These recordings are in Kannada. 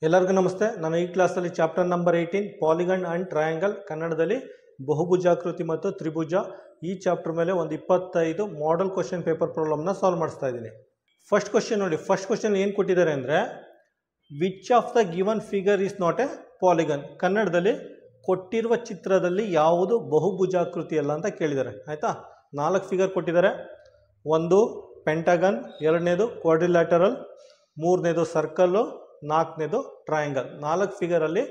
ಎಲ್ಲರಿಗೂ ನಮಸ್ತೆ. ನಾನು ಈ ಕ್ಲಾಸಲ್ಲಿ chapter number 18 polygon and triangle ಕನ್ನಡದಲ್ಲಿ ಬಹುಭುಜಾಕೃತಿ ಮತ್ತು ತ್ರಿಭುಜ ಈ ಚಾಪ್ಟರ್ ಮೇಲೆ ಒಂದು 25 ಮಾಡೆಲ್ ಕ್ವಶನ್ ಪೇಪರ್ ಪ್ರಾಬ್ಲಮ್ನ ಸಾಲ್ವ್ ಮಾಡಿಸ್ತಾ ಇದ್ದೀನಿ. ಫಸ್ಟ್ ಕ್ವಶನ್ ನೋಡಿ. ಫಸ್ಟ್ ಕ್ವಶನ್ ಏನು ಕೊಟ್ಟಿದ್ದಾರೆ ಅಂದರೆ which of the given figure is not A polygon. ಕನ್ನಡದಲ್ಲಿ ಕೊಟ್ಟಿರುವ ಚಿತ್ರದಲ್ಲಿ ಯಾವುದು ಬಹುಭುಜಾಕೃತಿ ಅಲ್ಲ ಅಂತ ಕೇಳಿದ್ದಾರೆ. ಆಯಿತಾ, 4 ಫಿಗರ್ ಕೊಟ್ಟಿದ್ದಾರೆ. ಒಂದು ಪೆಂಟಗನ್, ಎರಡನೇದು ಕ್ವಾಡ್ರಿಲ್ಯಾಟರಲ್, ಮೂರನೇದು ಸರ್ಕಲ್ಲು, ನಾಲ್ಕನೇದು ಟ್ರಯಾಂಗಲ್. 4 ಫಿಗರಲ್ಲಿ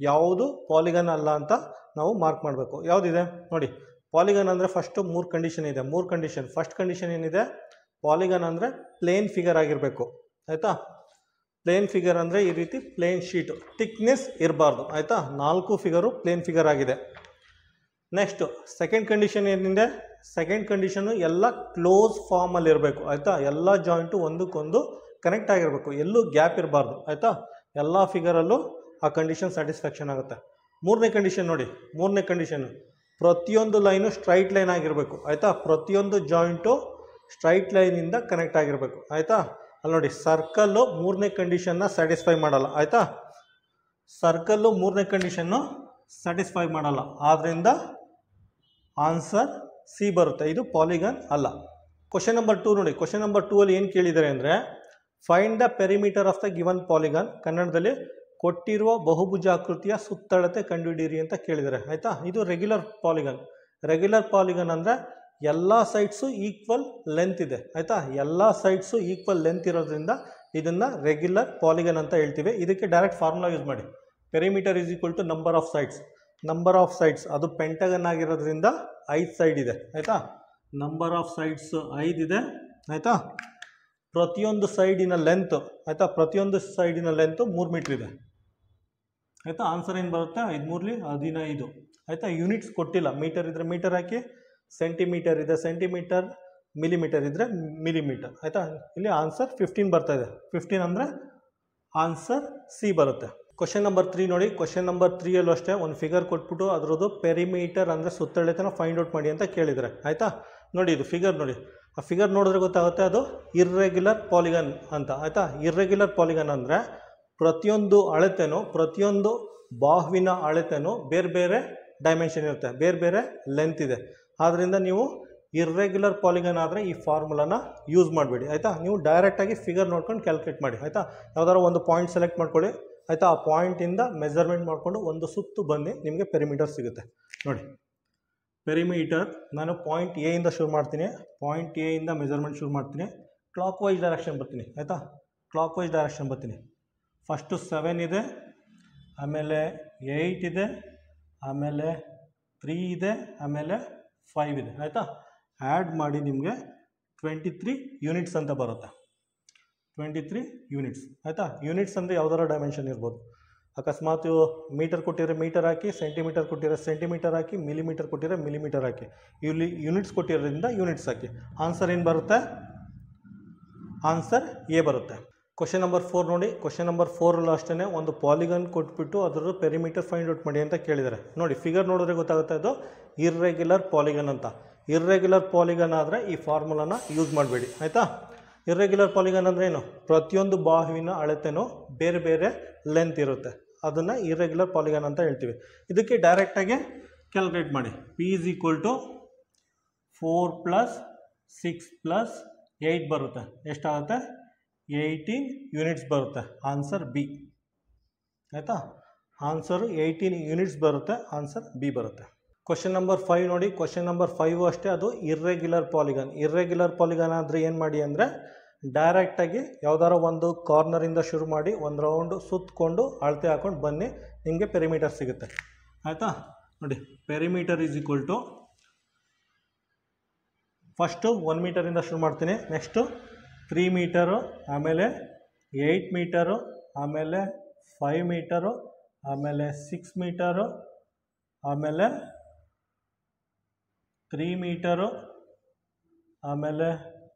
ಯಾವುದು ಪಾಲಿಗನ್ ಅಲ್ಲ ಅಂತ ನಾವು ಮಾರ್ಕ್ ಮಾಡಬೇಕು. ಯಾವುದಿದೆ ನೋಡಿ. ಪಾಲಿಗನ್ ಅಂದರೆ ಫಸ್ಟು 3 ಕಂಡೀಷನ್ ಇದೆ. 3 ಕಂಡೀಷನ್. ಫಸ್ಟ್ ಕಂಡೀಷನ್ ಏನಿದೆ, ಪಾಲಿಗನ್ ಅಂದರೆ ಪ್ಲೇನ್ ಫಿಗರ್ ಆಗಿರಬೇಕು. ಆಯಿತಾ, ಪ್ಲೇನ್ ಫಿಗರ್ ಅಂದರೆ ಈ ರೀತಿ ಪ್ಲೇನ್ ಶೀಟು, ಥಿಕ್ನೆಸ್ ಇರಬಾರ್ದು. ಆಯಿತಾ, 4 ಫಿಗರು ಪ್ಲೇನ್ ಫಿಗರ್ ಆಗಿದೆ. ನೆಕ್ಸ್ಟು ಸೆಕೆಂಡ್ ಕಂಡೀಷನ್ ಏನಿದೆ, ಸೆಕೆಂಡ್ ಕಂಡೀಷನು ಎಲ್ಲ ಕ್ಲೋಸ್ ಫಾರ್ಮಲ್ಲಿ ಇರಬೇಕು. ಆಯಿತಾ, ಎಲ್ಲ ಜಾಯಿಂಟು ಒಂದಕ್ಕೊಂದು ಕನೆಕ್ಟ್ ಆಗಿರಬೇಕು, ಎಲ್ಲೂ ಗ್ಯಾಪ್ ಇರಬಾರ್ದು. ಆಯಿತಾ, ಎಲ್ಲ ಫಿಗರಲ್ಲೂ ಆ ಕಂಡೀಷನ್ ಸ್ಯಾಟಿಸ್ಫ್ಯಾಕ್ಷನ್ ಆಗುತ್ತೆ. ಮೂರನೇ ಕಂಡೀಷನ್ ನೋಡಿ. ಮೂರನೇ ಕಂಡೀಷನ್ನು ಪ್ರತಿಯೊಂದು ಲೈನು ಸ್ಟ್ರೈಟ್ ಲೈನ್ ಆಗಿರಬೇಕು. ಆಯಿತಾ, ಪ್ರತಿಯೊಂದು ಜಾಯಿಂಟು ಸ್ಟ್ರೈಟ್ ಲೈನಿಂದ ಕನೆಕ್ಟ್ ಆಗಿರಬೇಕು. ಆಯಿತಾ, ಅಲ್ಲಿ ನೋಡಿ ಸರ್ಕಲ್ಲು ಮೂರನೇ ಕಂಡೀಷನ್ನ ಸ್ಯಾಟಿಸ್ಫೈ ಮಾಡಲ್ಲ. ಆಯಿತಾ, ಸರ್ಕಲ್ಲು ಮೂರನೇ ಕಂಡೀಷನ್ನು ಸ್ಯಾಟಿಸ್ಫೈ ಮಾಡಲ್ಲ. ಆದ್ದರಿಂದ ಆನ್ಸರ್ ಸಿ ಬರುತ್ತೆ. ಇದು ಪಾಲಿಗನ್ ಅಲ್ಲ. ಕ್ವಶನ್ ನಂಬರ್ 2 ನೋಡಿ. ಕ್ವಶನ್ ನಂಬರ್ 2 ಅಲ್ಲಿ ಏನು ಕೇಳಿದ್ದಾರೆ ಅಂದರೆ find the perimeter of the given polygon. ಕನ್ನಡದಲ್ಲಿ ಕೊಟ್ಟಿರುವ ಬಹುಭುಜಾಕೃತಿಯ ಸುತ್ತಳತೆ ಕಂಡುಹಿಡಿಯಿರಿ ಅಂತ ಕೇಳಿದ್ದಾರೆ. ಆಯಿತಾ, ಇದು ರೆಗ್ಯುಲರ್ ಪಾಲಿಗನ್. ರೆಗ್ಯುಲರ್ ಪಾಲಿಗನ್ ಅಂದರೆ ಎಲ್ಲ ಸೈಡ್ಸು ಈಕ್ವಲ್ ಲೆಂತ್ ಇದೆ. ಆಯಿತಾ, ಎಲ್ಲ ಸೈಡ್ಸು ಈಕ್ವಲ್ ಲೆಂತ್ ಇರೋದ್ರಿಂದ ಇದನ್ನು ರೆಗ್ಯುಲರ್ ಪಾಲಿಗನ್ ಅಂತ ಹೇಳ್ತೀವಿ. ಇದಕ್ಕೆ ಡೈರೆಕ್ಟ್ ಫಾರ್ಮುಲಾ ಯೂಸ್ ಮಾಡಿ. Perimeter is equal to number of sides. Number of sides ಅದು ಪೆಂಟಗನ್ ಆಗಿರೋದ್ರಿಂದ 5 ಸೈಡ್ ಇದೆ. ಆಯಿತಾ, ನಂಬರ್ ಆಫ್ ಸೈಡ್ಸ್ 5 ಇದೆ. ಆಯಿತಾ, ಪ್ರತಿಯೊಂದು ಸೈಡಿನ ಲೆಂತ್, ಆಯಿತಾ, ಪ್ರತಿಯೊಂದು ಸೈಡಿನ ಲೆಂತು 3 ಮೀಟ್ರ್ ಇದೆ. ಆಯಿತಾ, ಆನ್ಸರ್ ಏನು ಬರುತ್ತೆ, 5 3 15. ಆಯಿತಾ, ಯೂನಿಟ್ಸ್ ಕೊಟ್ಟಿಲ್ಲ. ಮೀಟರ್ ಇದ್ದರೆ ಮೀಟರ್ ಹಾಕಿ, ಸೆಂಟಿಮೀಟರ್ ಇದೆ ಸೆಂಟಿಮೀಟರ್, ಮಿಲಿಮೀಟರ್ ಇದ್ದರೆ ಮಿಲಿಮೀಟರ್. ಆಯಿತಾ, ಇಲ್ಲಿ ಆನ್ಸರ್ 15 ಬರ್ತಾ ಇದೆ. 15 ಅಂದರೆ ಆನ್ಸರ್ ಸಿ ಬರುತ್ತೆ. ಕ್ವಶನ್ ನಂಬರ್ 3 ನೋಡಿ. ಕ್ವಶನ್ ನಂಬರ್ 3 ಅಲ್ಲೂ ಅಷ್ಟೇ ಒಂದು ಫಿಗರ್ ಕೊಟ್ಬಿಟ್ಟು ಅದರದ್ದು ಪೆರಿಮೀಟರ್ ಅಂದರೆ ಸುತ್ತಳತೆನ ಫೈಂಡ್ ಔಟ್ ಮಾಡಿ ಅಂತ ಕೇಳಿದರೆ. ಆಯಿತಾ, ನೋಡಿ ಇದು ಫಿಗರ್ ನೋಡಿ. ಆ ಫಿಗರ್ ನೋಡಿದ್ರೆ ಗೊತ್ತಾಗುತ್ತೆ ಅದು ಇರ್ರೆಗ್ಯುಲರ್ ಪಾಲಿಗನ್ ಅಂತ. ಆಯಿತಾ, ಇರ್ರೆಗ್ಯುಲರ್ ಪಾಲಿಗನ್ ಅಂದರೆ ಪ್ರತಿಯೊಂದು ಅಳತೆನೂ, ಪ್ರತಿಯೊಂದು ಬಾಹುವಿನ ಅಳತೆನೂ ಬೇರೆ ಬೇರೆ ಡೈಮೆನ್ಷನ್ ಇರುತ್ತೆ, ಬೇರೆ ಬೇರೆ ಲೆಂತ್ ಇದೆ. ಆದ್ದರಿಂದ ನೀವು ಇರ್ರೆಗ್ಯುಲರ್ ಪಾಲಿಗನ್ ಆದರೆ ಈ ಫಾರ್ಮುಲಾನ ಯೂಸ್ ಮಾಡಬೇಡಿ. ಆಯಿತಾ, ನೀವು ಡೈರೆಕ್ಟಾಗಿ ಫಿಗರ್ ನೋಡ್ಕೊಂಡು ಕ್ಯಾಲ್ಕುಲೇಟ್ ಮಾಡಿ. ಆಯಿತಾ, ಯಾವ್ದಾದ್ರು ಒಂದು ಪಾಯಿಂಟ್ ಸೆಲೆಕ್ಟ್ ಮಾಡ್ಕೊಳ್ಳಿ. ಆಯಿತಾ, ಆ ಪಾಯಿಂಟಿಂದ ಮೆಜರ್ಮೆಂಟ್ ಮಾಡಿಕೊಂಡು ಒಂದು ಸುತ್ತು ಬನ್ನಿ, ನಿಮಗೆ ಪೆರಿಮೀಟರ್ ಸಿಗುತ್ತೆ. ನೋಡಿ ಪೆರಿಮೀಟರ್ ನಾನು ಪಾಯಿಂಟ್ ಎ ಇಂದ ಶುರು ಮಾಡ್ತೀನಿ. ಪಾಯಿಂಟ್ ಎ ಇಂದ ಮೆಜರ್ಮೆಂಟ್ ಶುರು ಮಾಡ್ತೀನಿ. ಕ್ಲಾಕ್ ವೈಸ್ ಡೈರೆಕ್ಷನ್ ಬರ್ತೀನಿ. ಆಯಿತಾ, ಕ್ಲಾಕ್ ವೈಸ್ ಡೈರೆಕ್ಷನ್ ಬರ್ತೀನಿ. ಫಸ್ಟು 7 ಇದೆ, ಆಮೇಲೆ 8 ಇದೆ, ಆಮೇಲೆ 3 ಇದೆ, ಆಮೇಲೆ 5 ಇದೆ. ಆಯಿತಾ, ಆ್ಯಡ್ ಮಾಡಿ ನಿಮಗೆ 23 ಯೂನಿಟ್ಸ್ ಅಂತ ಬರುತ್ತೆ. 23 ಯೂನಿಟ್ಸ್. ಆಯಿತಾ, ಯೂನಿಟ್ಸ್ ಅಂದರೆ ಯಾವ್ದಾರ ಡೈಮೆನ್ಷನ್ ಇರ್ಬೋದು. ಅಕಸ್ಮಾತ್ ಮೀಟರ್ ಕೊಟ್ಟಿರೋ ಮೀಟರ್ ಹಾಕಿ, ಸೆಂಟಿಮೀಟರ್ ಕೊಟ್ಟಿರೋ ಸೆಂಟಿಮೀಟರ್ ಹಾಕಿ, ಮಿಲಿಮೀಟರ್ ಕೊಟ್ಟಿರೋ ಮಿಲಿಮೀಟರ್ ಹಾಕಿ. ಇಲ್ಲಿ ಯೂನಿಟ್ಸ್ ಕೊಟ್ಟಿರೋದ್ರಿಂದ ಯೂನಿಟ್ಸ್ ಹಾಕಿ. ಆನ್ಸರ್ ಏನು ಬರುತ್ತೆ, ಆನ್ಸರ್ ಎ ಬರುತ್ತೆ. ಕ್ವಶನ್ ನಂಬರ್ 4 ನೋಡಿ. ಕ್ವಶನ್ ನಂಬರ್ 4 ಅಷ್ಟೇ ಒಂದು ಪಾಲಿಗನ್ ಕೊಟ್ಬಿಟ್ಟು ಅದರ ಪೆರಿಮೀಟರ್ ಫೈಂಡ್ ಔಟ್ ಮಾಡಿ ಅಂತ ಕೇಳಿದ್ದಾರೆ. ನೋಡಿ ಫಿಗರ್ ನೋಡಿದ್ರೆ ಗೊತ್ತಾಗುತ್ತೆ ಅದು ಇರ್ರೆಗ್ಯುಲರ್ ಪಾಲಿಗನ್ ಅಂತ. ಇರ್ರೆಗ್ಯುಲರ್ ಪಾಲಿಗನ್ ಆದರೆ ಈ ಫಾರ್ಮುಲಾನ ಯೂಸ್ ಮಾಡಬೇಡಿ. ಆಯಿತಾ, ಇರ್ರೆಗ್ಯುಲರ್ ಪಾಲಿಗನ್ ಅಂದರೆ ಏನು, ಪ್ರತಿಯೊಂದು ಬಾಹುವಿನ ಅಳತೆನೂ ಬೇರೆ ಬೇರೆ ಲೆಂತ್ ಇರುತ್ತೆ, ಅದನ್ನು ಇರ್ರೆಗ್ಯುಲರ್ ಪಾಲಿಗನ್ ಅಂತ ಹೇಳ್ತೀವಿ. ಇದಕ್ಕೆ ಡೈರೆಕ್ಟಾಗಿ ಕ್ಯಾಲ್ಕುಲೇಟ್ ಮಾಡಿ. ಪಿ ಈಸ್ ಈಕ್ವಲ್ ಟು 4 + 6 + 8 ಬರುತ್ತೆ. ಎಷ್ಟಾಗುತ್ತೆ, 18 ಯೂನಿಟ್ಸ್ ಬರುತ್ತೆ. Answer B. ಆಯಿತಾ, ಆನ್ಸರು 18 ಯೂನಿಟ್ಸ್ ಬರುತ್ತೆ. ಆನ್ಸರ್ ಬಿ ಬರುತ್ತೆ. ಕ್ವಶನ್ ನಂಬರ್ 5 ನೋಡಿ. ಕ್ವಶನ್ ನಂಬರ್ 5 ಅಷ್ಟೇ, ಅದು ಇರ್ರೆಗ್ಯುಲರ್ ಪಾಲಿಗನ್. ಇರ್ರೆಗ್ಯುಲರ್ ಪಾಲಿಗನ್ ಆದರೆ ಏನು ಮಾಡಿ ಅಂದರೆ ಡೈರೆಕ್ಟಾಗಿ ಯಾವುದಾರ ಒಂದು ಕಾರ್ನರಿಂದ ಶುರು ಮಾಡಿ ಒಂದು ರೌಂಡು ಸುತ್ತಕೊಂಡು ಅಳತೆ ಹಾಕೊಂಡು ಬನ್ನಿ, ನಿಮಗೆ ಪೆರಿಮೀಟರ್ ಸಿಗುತ್ತೆ. ಆಯಿತಾ, ನೋಡಿ perimeter is equal to first 1 ಮೀಟರಿಂದ ಶುರು ಮಾಡ್ತೀನಿ. ನೆಕ್ಸ್ಟು 3 ಮೀಟರು, ಆಮೇಲೆ 8 ಮೀಟರು, ಆಮೇಲೆ 5 ಮೀಟರು, ಆಮೇಲೆ 6 ಮೀಟರು, ಆಮೇಲೆ 3 ಮೀಟರು, ಆಮೇಲೆ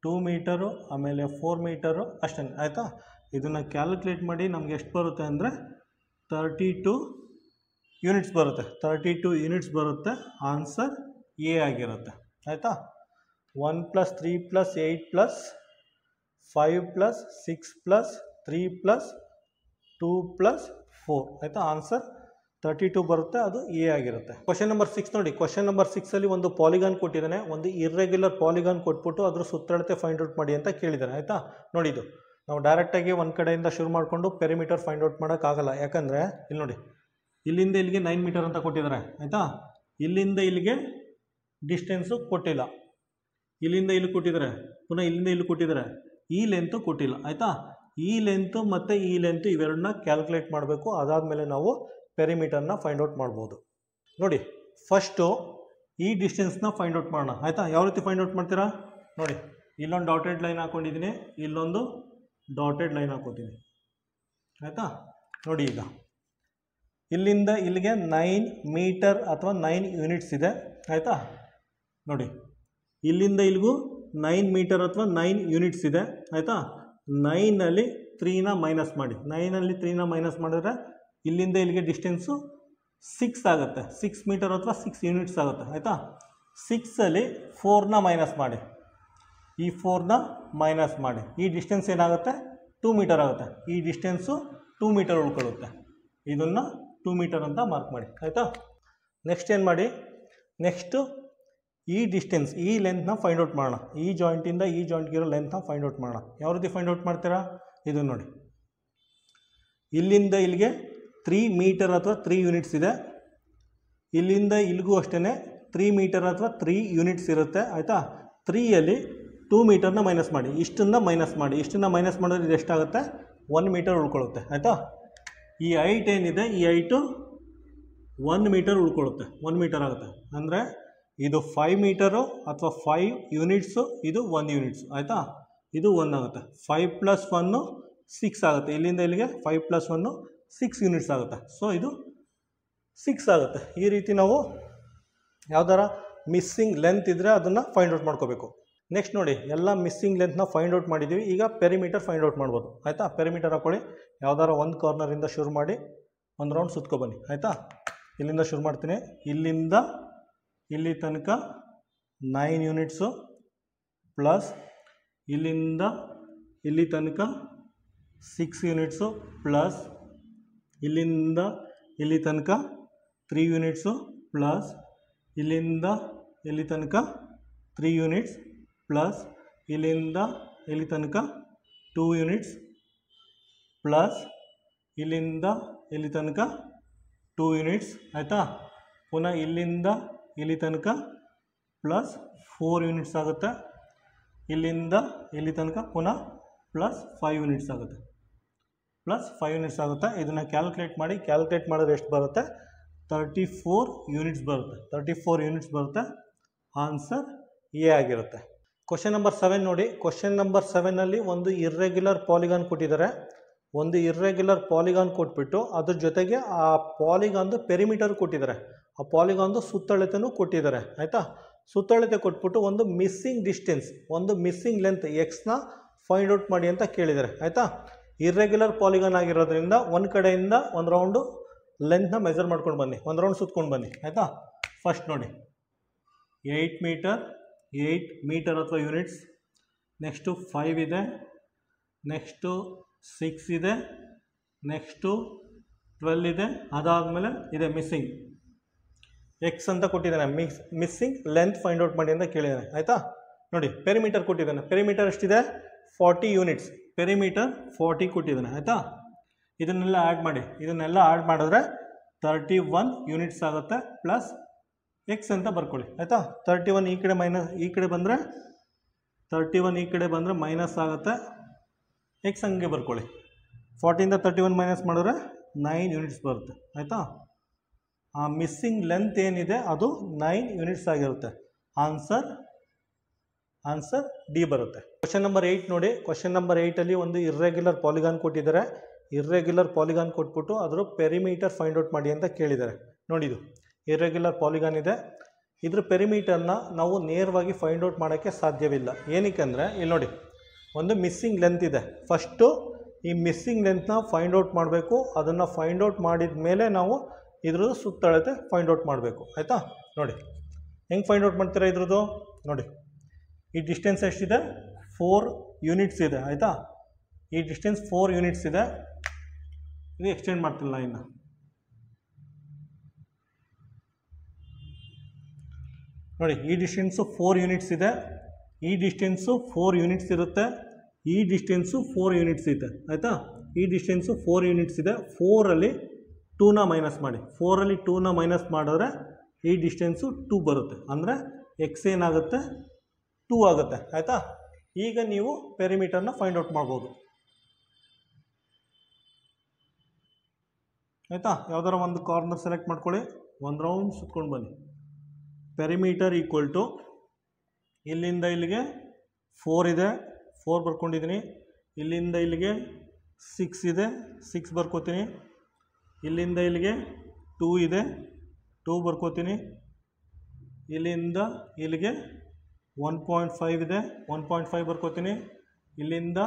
2 ಮೀಟರು, ಆಮೇಲೆ 4 ಮೀಟರು ಅಷ್ಟೇ. ಆಯಿತಾ, ಇದನ್ನು ಕ್ಯಾಲ್ಕುಲೇಟ್ ಮಾಡಿ ನಮಗೆ ಎಷ್ಟು ಬರುತ್ತೆ ಅಂದರೆ 32 ಯೂನಿಟ್ಸ್ ಬರುತ್ತೆ. 32 ಯೂನಿಟ್ಸ್ ಬರುತ್ತೆ. ಆನ್ಸರ್ ಎ ಆಗಿರುತ್ತೆ. ಆಯಿತಾ, 1 + 3 + 8 + 5 + 6 + 3 + 2 + 4 ಆಯಿತಾ. ಆನ್ಸರ್ 32 ಬರುತ್ತೆ, ಅದು ಎ ಆಗಿರುತ್ತೆ. ಕ್ವಶನ್ ನಂಬರ್ 6 ನೋಡಿ. ಕ್ವಶನ್ ನಂಬರ್ 6ಅಲ್ಲಿ ಒಂದು ಪಾಲಿಗಾನ್ ಕೊಟ್ಟಿದ್ದಾನೆ, ಒಂದು ಇರ್ರೆಗ್ಯುಲರ್ ಪಾಲಿಗಾನ್ ಕೊಟ್ಬಿಟ್ಟು ಅದ್ರ ಸುತ್ತಳತೆ ಫೈಂಡ್ ಔಟ್ ಮಾಡಿ ಅಂತ ಕೇಳಿದ್ದಾನೆ ಆಯಿತಾ. ನೋಡಿ, ಇದು ನಾವು ಡೈರೆಕ್ಟಾಗಿ ಒಂದು ಕಡೆಯಿಂದ ಶುರು ಮಾಡಿಕೊಂಡು ಪೆರಿಮೀಟರ್ ಫೈಂಡ್ ಔಟ್ ಮಾಡೋಕ್ಕಾಗಲ್ಲ. ಯಾಕಂದರೆ ಇಲ್ಲಿ ನೋಡಿ, ಇಲ್ಲಿಂದ ಇಲ್ಲಿಗೆ 9 ಮೀಟರ್ ಅಂತ ಕೊಟ್ಟಿದ್ದಾರೆ ಆಯಿತಾ. ಇಲ್ಲಿಂದ ಇಲ್ಲಿಗೆ ಡಿಸ್ಟೆನ್ಸು ಕೊಟ್ಟಿಲ್ಲ, ಇಲ್ಲಿಂದ ಇಲ್ಲಿ ಕೊಟ್ಟಿದ್ದಾರೆ, ಪುನಃ ಇಲ್ಲಿಂದ ಇಲ್ಲಿ ಕೊಟ್ಟಿದ್ದಾರೆ, ಈ ಲೆಂತು ಕೊಟ್ಟಿಲ್ಲ ಆಯಿತಾ. ಈ ಲೆಂತು ಮತ್ತು ಈ ಲೆಂತು ಇವೆರಡನ್ನ ಕ್ಯಾಲ್ಕುಲೇಟ್ ಮಾಡಬೇಕು. ಅದಾದಮೇಲೆ ನಾವು ಪೆರಿಮೀಟರ್ನ ಫೈಂಡ್ ಔಟ್ ಮಾಡ್ಬೋದು. ನೋಡಿ, ಫಸ್ಟು ಈ ಡಿಸ್ಟೆನ್ಸ್ನ ಫೈಂಡ್ ಔಟ್ ಮಾಡೋಣ ಆಯಿತಾ. ಯಾವ ರೀತಿ ಫೈಂಡ್ ಔಟ್ ಮಾಡ್ತೀರಾ ನೋಡಿ, ಇಲ್ಲೊಂದು ಡಾಟೆಡ್ ಲೈನ್ ಹಾಕ್ಕೊಂಡಿದ್ದೀನಿ, ಇಲ್ಲೊಂದು ಡಾಟೆಡ್ ಲೈನ್ ಹಾಕೋತೀನಿ ಆಯಿತಾ. ನೋಡಿ, ಈಗ ಇಲ್ಲಿಂದ ಇಲ್ಲಿಗೆ 9 ಮೀಟರ್ ಅಥವಾ 9 ಯೂನಿಟ್ಸ್ ಇದೆ ಆಯಿತಾ. ನೋಡಿ, ಇಲ್ಲಿಂದ ಇಲ್ಲಿಗೂ 9 ಮೀಟರ್ ಅಥವಾ 9 ಯೂನಿಟ್ಸ್ ಇದೆ ಆಯಿತಾ. 9ನಲ್ಲಿ 3ನ ಮೈನಸ್ ಮಾಡಿ, 9ನಲ್ಲಿ 3ನ ಮೈನಸ್ ಮಾಡಿದ್ರೆ ಇಲ್ಲಿಂದ ಇಲ್ಲಿಗೆ ಡಿಸ್ಟೆನ್ಸು 6 ಆಗುತ್ತೆ, 6 ಮೀಟರ್ ಅಥವಾ 6 ಯೂನಿಟ್ಸ್ ಆಗುತ್ತೆ ಆಯಿತಾ. 6ಅಲ್ಲಿ 4ನ ಮೈನಸ್ ಮಾಡಿ, ಈ 4ನ ಮೈನಸ್ ಮಾಡಿ, ಈ ಡಿಸ್ಟೆನ್ಸ್ ಏನಾಗುತ್ತೆ 2 ಮೀಟರ್ ಆಗುತ್ತೆ. ಈ ಡಿಸ್ಟೆನ್ಸು 2 ಮೀಟರ್ ಉಳ್ಕೊಳ್ಳುತ್ತೆ. ಇದನ್ನು 2 ಮೀಟರ್ ಅಂತ ಮಾರ್ಕ್ ಮಾಡಿ ಆಯಿತಾ. ನೆಕ್ಸ್ಟ್ ಏನು ಮಾಡಿ, ನೆಕ್ಸ್ಟು ಈ ಡಿಸ್ಟೆನ್ಸ್, ಈ ಲೆಂತ್ನ ಫೈಂಡ್ ಔಟ್ ಮಾಡೋಣ. ಈ ಜಾಯಿಂಟಿಂದ ಈ ಜಾಯಿಂಟ್ಗಿರೋ ಲೆಂತ್ನ ಫೈಂಡ್ ಔಟ್ ಮಾಡೋಣ. ಯಾವ ರೀತಿ ಫೈಂಡ್ ಔಟ್ ಮಾಡ್ತೀರಾ, ಇದು ನೋಡಿ, ಇಲ್ಲಿಂದ ಇಲ್ಲಿಗೆ 3 ಮೀಟರ್ ಅಥವಾ 3 ಯೂನಿಟ್ಸ್ ಇದೆ, ಇಲ್ಲಿಂದ ಇಲ್ಲಿಗೂ ಅಷ್ಟೇ 3 ಮೀಟರ್ ಅಥವಾ 3 ಯೂನಿಟ್ಸ್ ಇರುತ್ತೆ ಆಯಿತಾ. 3ಯಲ್ಲಿ 2 ಮೀಟರ್ನ ಮೈನಸ್ ಮಾಡಿ, ಇಷ್ಟನ್ನು ಮೈನಸ್ ಮಾಡಿ, ಇಷ್ಟನ್ನು ಮೈನಸ್ ಮಾಡಿದ್ರೆ ಇದು ಎಷ್ಟಾಗುತ್ತೆ 1 ಮೀಟರ್ ಉಳ್ಕೊಳ್ಳುತ್ತೆ ಆಯಿತಾ. ಈ ಹೈಟ್ ಏನಿದೆ, ಈ ಹೈಟು 1 ಮೀಟರ್ ಉಳ್ಕೊಳ್ಳುತ್ತೆ, 1 ಮೀಟರ್ ಆಗುತ್ತೆ. ಅಂದರೆ ಇದು 5 ಮೀಟರು ಅಥವಾ 5 ಯೂನಿಟ್ಸು, ಇದು 1 ಯೂನಿಟ್ಸು ಆಯಿತಾ. ಇದು 1 ಆಗುತ್ತೆ. 5 + 1 6 ಆಗುತ್ತೆ, ಇಲ್ಲಿಂದ ಇಲ್ಲಿಗೆ 5 + 1 6 ಯೂನಿಟ್ಸ್ ಆಗುತ್ತೆ. ಸೊ ಇದು 6 ಆಗುತ್ತೆ. ಈ ರೀತಿ ನಾವು ಯಾವ್ದಾರ ಮಿಸ್ಸಿಂಗ್ ಲೆಂತ್ ಇದ್ದರೆ ಅದನ್ನು ಫೈಂಡ್ ಔಟ್ ಮಾಡ್ಕೋಬೇಕು. ನೆಕ್ಸ್ಟ್ ನೋಡಿ, ಎಲ್ಲ ಮಿಸ್ಸಿಂಗ್ ಲೆಂತ್ನ ಫೈಂಡ್ ಔಟ್ ಮಾಡಿದ್ದೀವಿ. ಈಗ ಪೆರಿಮೀಟರ್ ಫೈಂಡ್ ಔಟ್ ಮಾಡ್ಬೋದು ಆಯಿತಾ. ಪೆರಿಮೀಟರ್ ಹಾಕೊಳ್ಳಿ, ಯಾವ್ದಾರ ಒಂದು ಕಾರ್ನರಿಂದ ಶುರು ಮಾಡಿ ಒಂದು ರೌಂಡ್ ಸುತ್ಕೊಬನ್ನಿ ಆಯಿತಾ. ಇಲ್ಲಿಂದ ಶುರು ಮಾಡ್ತೀನಿ, ಇಲ್ಲಿಂದ ಇಲ್ಲಿ ತನಕ 9 ಯೂನಿಟ್ಸು ಪ್ಲಸ್ ಇಲ್ಲಿಂದ ಇಲ್ಲಿ ತನಕ 6 ಯೂನಿಟ್ಸು ಪ್ಲಸ್ ಇಲ್ಲಿಂದ ಇಲ್ಲಿ ತನಕ 3 ಯೂನಿಟ್ಸು ಪ್ಲಸ್ ಇಲ್ಲಿಂದ ಇಲ್ಲಿ ತನಕ 3 ಯೂನಿಟ್ಸ್ ಪ್ಲಸ್ ಇಲ್ಲಿಂದ ಇಲ್ಲಿ ತನಕ 2 ಯೂನಿಟ್ಸ್ ಪ್ಲಸ್ ಇಲ್ಲಿಂದ ಇಲ್ಲಿ ತನಕ 2 ಯೂನಿಟ್ಸ್ ಆಯಿತಾ. ಪುನಃ ಇಲ್ಲಿಂದ ಇಲ್ಲಿ ತನಕ ಪ್ಲಸ್ 4 ಯೂನಿಟ್ಸ್ ಆಗುತ್ತೆ, ಇಲ್ಲಿಂದ ಇಲ್ಲಿ ತನಕ ಪುನಃ ಪ್ಲಸ್ 5 ಯೂನಿಟ್ಸ್ ಆಗುತ್ತೆ, ಪ್ಲಸ್ 5 ಯೂನಿಟ್ಸ್ ಆಗುತ್ತೆ. ಇದನ್ನು ಕ್ಯಾಲ್ಕುಲೇಟ್ ಮಾಡಿ, ಕ್ಯಾಲ್ಕುಲೇಟ್ ಮಾಡಿದ್ರೆ ಎಷ್ಟು ಬರುತ್ತೆ 34 ಯೂನಿಟ್ಸ್ ಬರುತ್ತೆ, 34 ಯೂನಿಟ್ಸ್ ಬರುತ್ತೆ. ಆನ್ಸರ್ ಎ ಆಗಿರುತ್ತೆ. ಕ್ವಶನ್ ನಂಬರ್ 7 ನೋಡಿ. ಕ್ವಶನ್ ನಂಬರ್ 7ನಲ್ಲಿ ಒಂದು ಇರ್ರೆಗ್ಯುಲರ್ ಪಾಲಿಗಾನ್ ಕೊಟ್ಟಿದ್ದಾರೆ. ಒಂದು ಇರ್ರೆಗ್ಯುಲರ್ ಪಾಲಿಗಾನ್ ಕೊಟ್ಬಿಟ್ಟು ಅದ್ರ ಜೊತೆಗೆ ಆ ಪಾಲಿಗಾನ್ದು ಪೆರಿಮೀಟರ್ ಕೊಟ್ಟಿದ್ದಾರೆ, ಆ ಪಾಲಿಗಾನ್ದು ಸುತ್ತಳತೆನೂ ಕೊಟ್ಟಿದ್ದಾರೆ ಆಯಿತಾ. ಸುತ್ತಳತೆ ಕೊಟ್ಬಿಟ್ಟು ಒಂದು ಮಿಸ್ಸಿಂಗ್ ಡಿಸ್ಟೆನ್ಸ್, ಒಂದು ಮಿಸ್ಸಿಂಗ್ ಲೆಂತ್ ಎಕ್ಸ್ನ ಫೈಂಡ್ ಔಟ್ ಮಾಡಿ ಅಂತ ಕೇಳಿದ್ದಾರೆ ಆಯಿತಾ. ಇರ್ರೆಗ್ಯುಲರ್ ಪಾಲಿಗಾನ್ ಆಗಿರೋದ್ರಿಂದ ಒಂದು ಕಡೆಯಿಂದ ಒಂದು ರೌಂಡು ಲೆಂತ್ನ ಮೆಜರ್ ಮಾಡ್ಕೊಂಡು ಬನ್ನಿ, ಒಂದು ರೌಂಡ್ ಸುತ್ಕೊಂಡು ಬನ್ನಿ ಆಯಿತಾ. ಫಸ್ಟ್ ನೋಡಿ, 8 ಮೀಟರ್ ಅಥವಾ ಯೂನಿಟ್ಸ್, ನೆಕ್ಸ್ಟು 5 ಇದೆ, ನೆಕ್ಸ್ಟು 6 ಇದೆ, ನೆಕ್ಸ್ಟು 12 ಇದೆ. ಅದಾದಮೇಲೆ ಇದೆ ಮಿಸ್ಸಿಂಗ್ ಎಕ್ಸ್ ಅಂತ ಕೊಟ್ಟಿದ್ದಾನೆ. ಮಿಸ್ಸಿಂಗ್ ಲೆಂತ್ ಫೈಂಡ್ ಔಟ್ ಮಾಡಿ ಅಂತ ಕೇಳಿದ್ದಾನೆ ಆಯಿತಾ. ನೋಡಿ, ಪೆರಿಮೀಟರ್ ಕೊಟ್ಟಿದ್ದಾನೆ. ಪೆರಿಮೀಟರ್ ಎಷ್ಟಿದೆ 40 ಯೂನಿಟ್ಸ್, ಪೆರಿಮೀಟರ್ 40 ಕೊಟ್ಟಿದ್ದಾನೆ ಆಯಿತಾ. ಇದನ್ನೆಲ್ಲ ಆ್ಯಡ್ ಮಾಡಿ, ಇದನ್ನೆಲ್ಲ ಆ್ಯಡ್ ಮಾಡಿದ್ರೆ 31 ಯೂನಿಟ್ಸ್ ಆಗುತ್ತೆ. ಪ್ಲಸ್ ಎಕ್ಸ್ ಅಂತ ಬರ್ಕೊಳ್ಳಿ ಆಯಿತಾ. 31 ಈ ಕಡೆ ಮೈನಸ್, ಈ ಕಡೆ ಬಂದರೆ 31 ಈ ಕಡೆ ಬಂದರೆ ಮೈನಸ್ ಆಗುತ್ತೆ, ಎಕ್ಸ್ ಹಂಗೆ ಬರ್ಕೊಳ್ಳಿ. 40ಇಂದ 31 ಮೈನಸ್ ಮಾಡಿದ್ರೆ 9 ಯೂನಿಟ್ಸ್ ಬರುತ್ತೆ ಆಯಿತಾ. ಆ ಮಿಸ್ಸಿಂಗ್ ಲೆಂತ್ ಏನಿದೆ ಅದು 9 ಯೂನಿಟ್ಸ್ ಆಗಿರುತ್ತೆ. ಆನ್ಸರ್ ಡಿ ಬರುತ್ತೆ. ಕ್ವಶನ್ ನಂಬರ್ 8 ನೋಡಿ. ಕ್ವಶನ್ ನಂಬರ್ 8ಅಲ್ಲಿ ಒಂದು ಇರ್ರೆಗ್ಯುಲರ್ ಪಾಲಿಗಾನ್ ಕೊಟ್ಟಿದ್ದಾರೆ. ಇರ್ರೆಗ್ಯುಲರ್ ಪಾಲಿಗಾನ್ ಕೊಟ್ಬಿಟ್ಟು ಅದರ ಪೆರಿಮೀಟರ್ ಫೈಂಡ್ ಔಟ್ ಮಾಡಿ ಅಂತ ಕೇಳಿದ್ದಾರೆ. ನೋಡಿದು ಇರ್ರೆಗ್ಯುಲರ್ ಪಾಲಿಗಾನ್ ಇದೆ, ಇದ್ರ ಪೆರಿಮೀಟರ್ನ ನಾವು ನೇರವಾಗಿ ಫೈಂಡ್ ಔಟ್ ಮಾಡೋಕ್ಕೆ ಸಾಧ್ಯವಿಲ್ಲ. ಏನಕ್ಕೆ ಅಂದರೆ ಇಲ್ಲಿ ನೋಡಿ, ಒಂದು ಮಿಸ್ಸಿಂಗ್ ಲೆಂತ್ ಇದೆ. ಫಸ್ಟು ಈ ಮಿಸ್ಸಿಂಗ್ ಲೆಂತ್ನ ಫೈಂಡ್ ಔಟ್ ಮಾಡಬೇಕು. ಅದನ್ನು ಫೈಂಡ್ ಔಟ್ ಮಾಡಿದ ಮೇಲೆ ನಾವು ಇದ್ರದ್ದು ಸುತ್ತಳತೆ ಫೈಂಡ್ ಔಟ್ ಮಾಡಬೇಕು ಆಯಿತಾ. ನೋಡಿ ಹೆಂಗೆ ಫೈಂಡ್ ಔಟ್ ಮಾಡ್ತೀರಾ ಇದ್ರದ್ದು. ನೋಡಿ, ಈ ಡಿಸ್ಟೆನ್ಸ್ ಎಷ್ಟಿದೆ 4 ಯೂನಿಟ್ಸ್ ಇದೆ ಆಯಿತಾ. ಈ ಡಿಸ್ಟೆನ್ಸ್ 4 ಯೂನಿಟ್ಸ್ ಇದೆ. ಇದು ಎಕ್ಸ್ಟೆಂಡ್ ಮಾಡ್ತೀನಿ ಲೈನ್ನ. ನೋಡಿ ಈ ಡಿಸ್ಟೆನ್ಸು 4 ಯೂನಿಟ್ಸ್ ಇದೆ, ಈ ಡಿಸ್ಟೆನ್ಸು 4 ಯೂನಿಟ್ಸ್ ಇರುತ್ತೆ, ಈ ಡಿಸ್ಟೆನ್ಸು 4 ಯೂನಿಟ್ಸ್ ಇದೆ ಆಯಿತಾ. ಈ ಡಿಸ್ಟೆನ್ಸು 4 ಯೂನಿಟ್ಸ್ ಇದೆ. 4ರಲ್ಲಿ 2ನ ಮೈನಸ್ ಮಾಡಿ, 4ರಲ್ಲಿ 2ನ ಮೈನಸ್ ಮಾಡಿದ್ರೆ ಈ ಡಿಸ್ಟೆನ್ಸು 2 ಬರುತ್ತೆ, ಅಂದರೆ ಎಕ್ಸ್ ಏನಾಗುತ್ತೆ 2 ಆಗುತ್ತೆ ಆಯಿತಾ. ಈಗ ನೀವು ಪೆರಿಮೀಟರ್ನ ಫೈಂಡ್ ಔಟ್ ಮಾಡ್ಬೋದು ಆಯಿತಾ. ಯಾವ್ದಾರ ಒಂದು ಕಾರ್ನರ್ ಸೆಲೆಕ್ಟ್ ಮಾಡ್ಕೊಳ್ಳಿ, ಒಂದು ರೌಂಡ್ ಸುತ್ಕೊಂಡು ಬನ್ನಿ. ಪೆರಿಮೀಟರ್ ಈಕ್ವಲ್ ಟು ಇಲ್ಲಿಂದ ಇಲ್ಲಿಗೆ 4 ಇದೆ, 4 ಬರ್ಕೊಂಡಿದ್ದೀನಿ. ಇಲ್ಲಿಂದ ಇಲ್ಲಿಗೆ 6 ಇದೆ, 6 ಬರ್ಕೋತೀನಿ. ಇಲ್ಲಿಂದ ಇಲ್ಲಿಗೆ 2 ಇದೆ, 2 ಬರ್ಕೋತೀನಿ. ಇಲ್ಲಿಂದ ಇಲ್ಲಿಗೆ 1.5 ಇದೆ, 1.5 ಬರ್ಕೋತೀನಿ. ಇಲ್ಲಿಂದ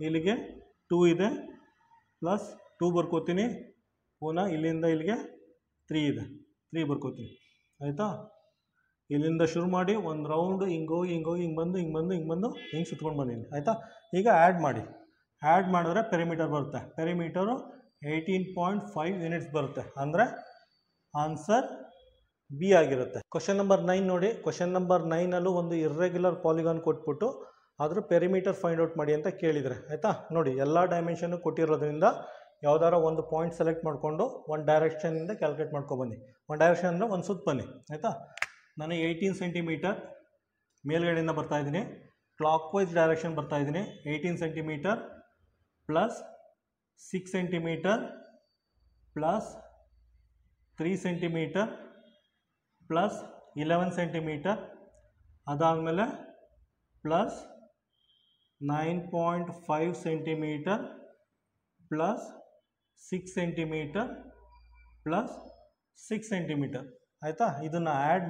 ಇಲ್ಲಿಗೆ 2 ಇದೆ ಪ್ಲಸ್ 2 ಬರ್ಕೋತೀನಿ. ಪುನಃ ಇಲ್ಲಿಂದ ಇಲ್ಲಿಗೆ 3 ಇದೆ, 3 ಬರ್ಕೋತೀನಿ ಆಯಿತಾ. ಇಲ್ಲಿಂದ ಶುರು ಮಾಡಿ ಒಂದು ರೌಂಡು ಹಿಂಗೋಗಿ ಹಿಂಗೆ ಬಂದು ಹಿಂಗೆ ಸುತ್ಕೊಂಡು ಬಂದೀನಿ ಆಯಿತಾ. ಈಗ ಆ್ಯಡ್ ಮಾಡಿ, ಆ್ಯಡ್ ಮಾಡಿದ್ರೆ ಪೆರಿಮೀಟರ್ ಬರುತ್ತೆ. ಪೆರಿಮೀಟರು 18.5 ಯೂನಿಟ್ಸ್ ಬರುತ್ತೆ, ಅಂದರೆ ಆನ್ಸರ್ ಬಿ ಆಗಿರುತ್ತೆ. ಕ್ವಶನ್ ನಂಬರ್ 9 ನೋಡಿ. ಕ್ವಶನ್ ನಂಬರ್ 9ಅಲ್ಲೂ ಒಂದು ಇರ್ರೆಗ್ಯುಲರ್ ಪಾಲಿಗಾನ್ ಕೊಟ್ಬಿಟ್ಟು ಅದ್ರ ಪೆರಿಮೀಟರ್ ಫೈಂಡ್ ಔಟ್ ಮಾಡಿ ಅಂತ ಕೇಳಿದರೆ ಆಯಿತಾ. ನೋಡಿ ಎಲ್ಲ ಡೈಮೆನ್ಷನ್ನು ಕೊಟ್ಟಿರೋದ್ರಿಂದ ಯಾವುದಾರ ಒಂದು ಪಾಯಿಂಟ್ ಸೆಲೆಕ್ಟ್ ಮಾಡಿಕೊಂಡು ಒಂದು ಡೈರೆಕ್ಷನಿಂದ ಕ್ಯಾಲ್ಕುಲೇಟ್ ಮಾಡ್ಕೊಬನ್ನಿ. ಒಂದು ಡೈರೆಕ್ಷನ್ ಅಂದರೆ ಒಂದು ಸುತ್ತ ಬನ್ನಿ ಆಯಿತಾ. ನಾನು 18 ಸೆಂಟಿಮೀಟರ್ ಮೇಲ್ಗಡೆಯಿಂದ ಬರ್ತಾಯಿದ್ದೀನಿ, ಕ್ಲಾಕ್ ವೈಸ್ ಡೈರೆಕ್ಷನ್ ಬರ್ತಾಯಿದ್ದೀನಿ. 18 centimetre plus 6 centimetre plus 3 centimetre plus 11 centimetre, ಅದಾದಮೇಲೆ plus 9.5 centimetre plus 6 centimetre plus 6 centimetre ಆಯಿತಾ. ಇದನ್ನು ಆ್ಯಡ್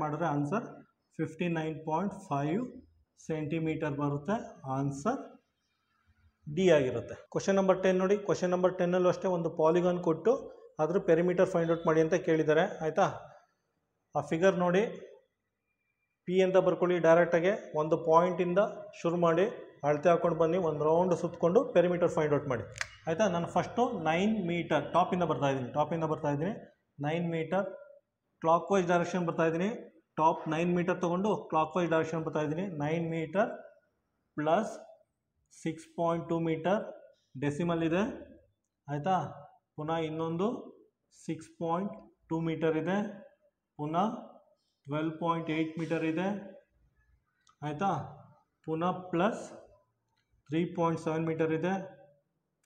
ಮಾಡಿದ್ರೆ ಆನ್ಸರ್ 59.5 ಸೆಂಟಿಮೀಟರ್ ಬರುತ್ತೆ. ಆನ್ಸರ್ ಡಿ ಆಗಿರುತ್ತೆ. ಕ್ವಶನ್ ನಂಬರ್ 10 ನೋಡಿ. ಕ್ವಶನ್ ನಂಬರ್ 10ಅಲ್ಲೂ ಅಷ್ಟೇ ಒಂದು ಪಾಲಿಗಾನ್ ಕೊಟ್ಟು ಅದ್ರ ಪೆರಿಮೀಟರ್ ಫೈಂಡ್ ಔಟ್ ಮಾಡಿ ಅಂತ ಕೇಳಿದ್ದಾರೆ ಆಯಿತಾ. ಆ ಫಿಗರ್ ನೋಡಿ, ಪಿ ಅಂತ ಬರ್ಕೊಳ್ಳಿ. ಡೈರೆಕ್ಟಾಗೆ ಒಂದು ಪಾಯಿಂಟಿಂದ ಶುರು ಮಾಡಿ ಅಳತೆ ಹಾಕ್ಕೊಂಡು ಬನ್ನಿ, ಒಂದು ರೌಂಡ್ ಸುತ್ತಕೊಂಡು ಪೆರಿಮೀಟರ್ ಫೈಂಡ್ ಔಟ್ ಮಾಡಿ ಆಯಿತಾ. ನಾನು ಫಸ್ಟು 9 ಮೀಟರ್ ಟಾಪಿಂದ ಬರ್ತಾಯಿದ್ದೀನಿ. 9 ಮೀಟರ್ ಕ್ಲಾಕ್ ವೈಸ್ ಡೈರೆಕ್ಷನ್ ಬರ್ತಾಯಿದ್ದೀನಿ. ಟಾಪ್ 9 ಮೀಟರ್ ತೊಗೊಂಡು ಕ್ಲಾಕ್ ವೈಸ್ ಡೈರೆಕ್ಷನ್ ಬರ್ತಾಯಿದ್ದೀನಿ. 9 ಮೀಟರ್ ಪ್ಲಸ್ 6.2 ಮೀಟರ್ ಡೆಸಿಮಲ್ ಇದೆ ಆಯಿತಾ. ಪುನಃ ಇನ್ನೊಂದು 6.2 ಮೀಟರ್ ಇದೆ, ಪುನಃ 12.8 ಮೀಟರ್ ಇದೆ ಆಯಿತಾ. ಪುನಃ ಪ್ಲಸ್ 3.7 ಮೀಟರ್ ಇದೆ,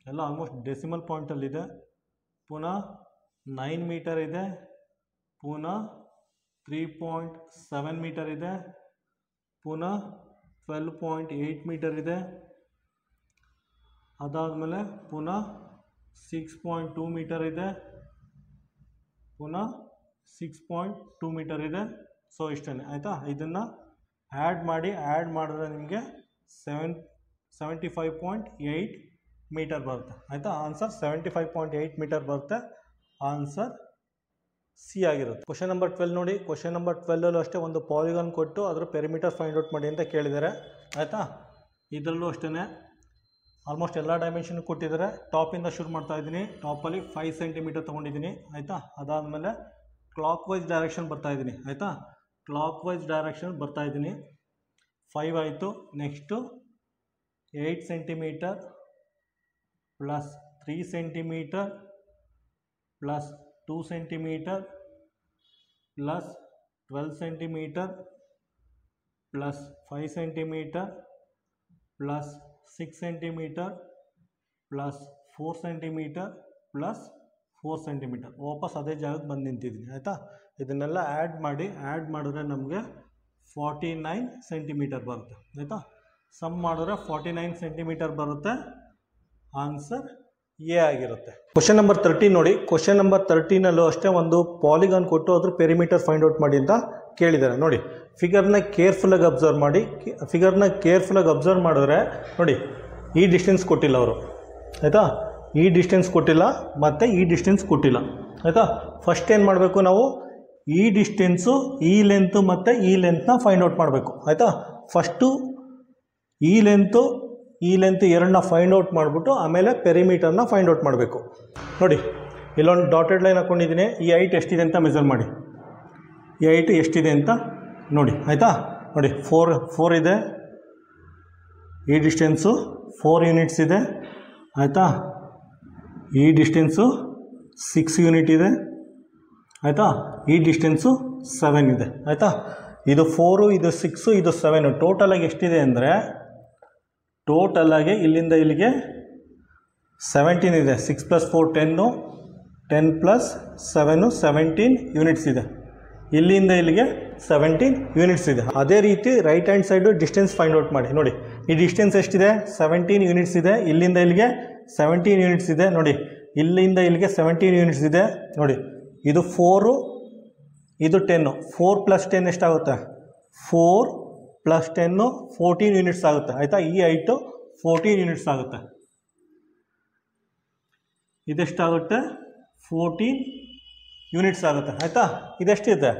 ಎಲ್ಲ ಆಲ್ಮೋಸ್ಟ್ ಡೆಸಿಮಲ್ ಪಾಯಿಂಟಲ್ಲಿದೆ. ಪುನಃ 9 ಮೀಟರ್ ಇದೆ, ಪುನಃ 3.7 ಮೀಟರ್ ಇದೆ, ಪುನಃ 12.8 ಮೀಟರ್ ಇದೆ. ಅದಾದಮೇಲೆ ಪುನಃ 6.2 ಮೀಟರ್ ಇದೆ, ಪುನಃ 6.2 ಮೀಟರ್ ಇದೆ. ಸೊ ಇಷ್ಟೇ ಆಯಿತಾ. ಇದನ್ನು ಆ್ಯಡ್ ಮಾಡಿದ್ರೆ ನಿಮಗೆ 75.8 ಮೀಟರ್ ಬರುತ್ತೆ ಆಯಿತಾ. ಆನ್ಸರ್ 75.8 ಮೀಟರ್ ಬರುತ್ತೆ. ಆನ್ಸರ್ ಸಿ ಆಗಿರುತ್ತೆ. ಕ್ವಶನ್ ನಂಬರ್ 12 ನೋಡಿ. ಕ್ವಶನ್ ನಂಬರ್ 12ಅಲ್ಲೂ ಅಷ್ಟೇ ಒಂದು ಪಾಲಿಗಾನ್ ಕೊಟ್ಟು ಅದರ ಪೆರಿಮೀಟರ್ ಫೈಂಡ್ ಔಟ್ ಮಾಡಿ ಅಂತ ಕೇಳಿದ್ದಾರೆ ಆಯಿತಾ. ಇದರಲ್ಲೂ ಅಷ್ಟೇ ಆಲ್ಮೋಸ್ಟ್ ಎಲ್ಲ ಡೈಮೆನ್ಷನ್ ಕೊಟ್ಟಿದ್ದಾರೆ. ಟಾಪಿಂದ ಶುರು ಮಾಡ್ತಾಯಿದ್ದೀನಿ. ಟಾಪಲ್ಲಿ 5 ಸೆಂಟಿಮೀಟರ್ ತೊಗೊಂಡಿದ್ದೀನಿ ಆಯಿತಾ. ಅದಾದಮೇಲೆ ಕ್ಲಾಕ್ ವೈಸ್ ಡೈರೆಕ್ಷನ್ ಬರ್ತಾಯಿದ್ದೀನಿ ಆಯಿತಾ. Clock wise direction ಬರ್ತಾಯಿದ್ದೀನಿ. 5 ಆಯಿತು. Next 8 centimetre plus 3 centimetre plus 2 centimetre plus 12 centimetre plus 5 centimetre plus 6 centimetre plus 4 centimetre plus 4 centimetre. ವಾಪಸ್ ಅದೇ ಜಾಗಕ್ಕೆ ಬಂದು ನಿಂತಿದ್ದೀನಿ ಆಯಿತಾ. ಇದನ್ನೆಲ್ಲ ಆ್ಯಡ್ ಮಾಡಿದ್ರೆ ನಮಗೆ 49 ಸೆಂಟಿಮೀಟರ್ ಬರುತ್ತೆ ಆಯಿತಾ. ಸಮ್ ಮಾಡಿದ್ರೆ 49 ಸೆಂಟಿಮೀಟರ್ ಬರುತ್ತೆ. ಆನ್ಸರ್ ಎ ಆಗಿರುತ್ತೆ. ಕ್ವಶನ್ ನಂಬರ್ 13 ನೋಡಿ. ಕ್ವಶನ್ ನಂಬರ್ 13ಅಲ್ಲೂ ಅಷ್ಟೇ ಒಂದು ಪಾಲಿಗಾನ್ ಕೊಟ್ಟು ಅದ್ರ ಪೆರಿಮೀಟರ್ ಫೈಂಡ್ ಔಟ್ ಮಾಡಿ ಅಂತ ಕೇಳಿದ್ದಾರೆ ನೋಡಿ. ಫಿಗರ್ನ ಕೇರ್ಫುಲ್ಲಾಗಿ ಅಬ್ಸರ್ವ್ ಮಾಡಿ. ಅಬ್ಸರ್ವ್ ಮಾಡಿದ್ರೆ ನೋಡಿ, ಈ ಡಿಸ್ಟೆನ್ಸ್ ಕೊಟ್ಟಿಲ್ಲ ಅವರು ಆಯಿತಾ. ಈ ಡಿಸ್ಟೆನ್ಸ್ ಕೊಟ್ಟಿಲ್ಲ ಮತ್ತು ಈ ಡಿಸ್ಟೆನ್ಸ್ ಕೊಟ್ಟಿಲ್ಲ ಆಯಿತಾ. ಫಸ್ಟ್ ಏನು ಮಾಡಬೇಕು ನಾವು, ಈ ಡಿಸ್ಟೆನ್ಸು, ಈ ಲೆಂತು ಮತ್ತು ಈ ಲೆಂತ್ನ ಫೈಂಡ್ ಔಟ್ ಮಾಡಬೇಕು ಆಯಿತಾ. ಫಸ್ಟು ಈ ಲೆಂತು ಈ ಲೆಂತ್ ಎರಡನ್ನ ಫೈಂಡ್ ಔಟ್ ಮಾಡಿಬಿಟ್ಟು ಆಮೇಲೆ ಪೆರಿಮೀಟರ್ನ ಫೈಂಡ್ ಔಟ್ ಮಾಡಬೇಕು. ನೋಡಿ ಇಲ್ಲೊಂದು ಡಾಟೆಡ್ ಲೈನ್ ಹಾಕ್ಕೊಂಡಿದ್ದೀನಿ. ಈ ಹೈಟ್ ಎಷ್ಟಿದೆ ಅಂತ ಮೆಜರ್ ಮಾಡಿ. ಈ ಹೈಟ್ ಎಷ್ಟಿದೆ ಅಂತ ನೋಡಿ ಆಯಿತಾ. ನೋಡಿ 4 ಇದೆ. ಈ ಡಿಸ್ಟೆನ್ಸು 4 ಯೂನಿಟ್ಸ್ ಇದೆ ಆಯಿತಾ. ಈ ಡಿಸ್ಟೆನ್ಸು 6 ಯೂನಿಟ್ ಇದೆ ಆಯಿತಾ. ಈ ಡಿಸ್ಟೆನ್ಸು 7 ಇದೆ ಆಯಿತಾ. ಇದು 4, ಇದು 6, ಇದು 7. ಟೋಟಲಾಗಿ ಎಷ್ಟಿದೆ ಅಂದರೆ ಟೋಟಲಾಗಿ ಇಲ್ಲಿಂದ ಇಲ್ಲಿಗೆ 17 ಇದೆ. 6 + 4 10, 10 + 7 17 ಯೂನಿಟ್ಸ್ ಇದೆ. ಇಲ್ಲಿಂದ ಇಲ್ಲಿಗೆ 17 ಯೂನಿಟ್ಸ್ ಇದೆ. ಅದೇ ರೀತಿ right hand side distance find out ಮಾಡಿ. ನೋಡಿ ಈ ಡಿಸ್ಟೆನ್ಸ್ ಎಷ್ಟಿದೆ? 17 ಯೂನಿಟ್ಸ್ ಇದೆ. ಇಲ್ಲಿಂದ ಇಲ್ಲಿಗೆ 17 ಯೂನಿಟ್ಸ್ ಇದೆ. ನೋಡಿ ಇಲ್ಲಿಂದ ಇಲ್ಲಿಗೆ 17 ಯೂನಿಟ್ಸ್ ಇದೆ. ನೋಡಿ ಇದು 4, ಇದು 10. 4 + 10 ಎಷ್ಟಾಗುತ್ತೆ? 4 + 10 14 ಯೂನಿಟ್ಸ್ ಆಗುತ್ತೆ ಆಯಿತಾ. ಈ ಹೈಟು 14 ಯೂನಿಟ್ಸ್ ಆಗುತ್ತೆ. ಇದೆಷ್ಟಾಗುತ್ತೆ? 14 ಯೂನಿಟ್ಸ್ ಆಗುತ್ತೆ ಆಯಿತಾ. ಇದೆಷ್ಟಿದೆ?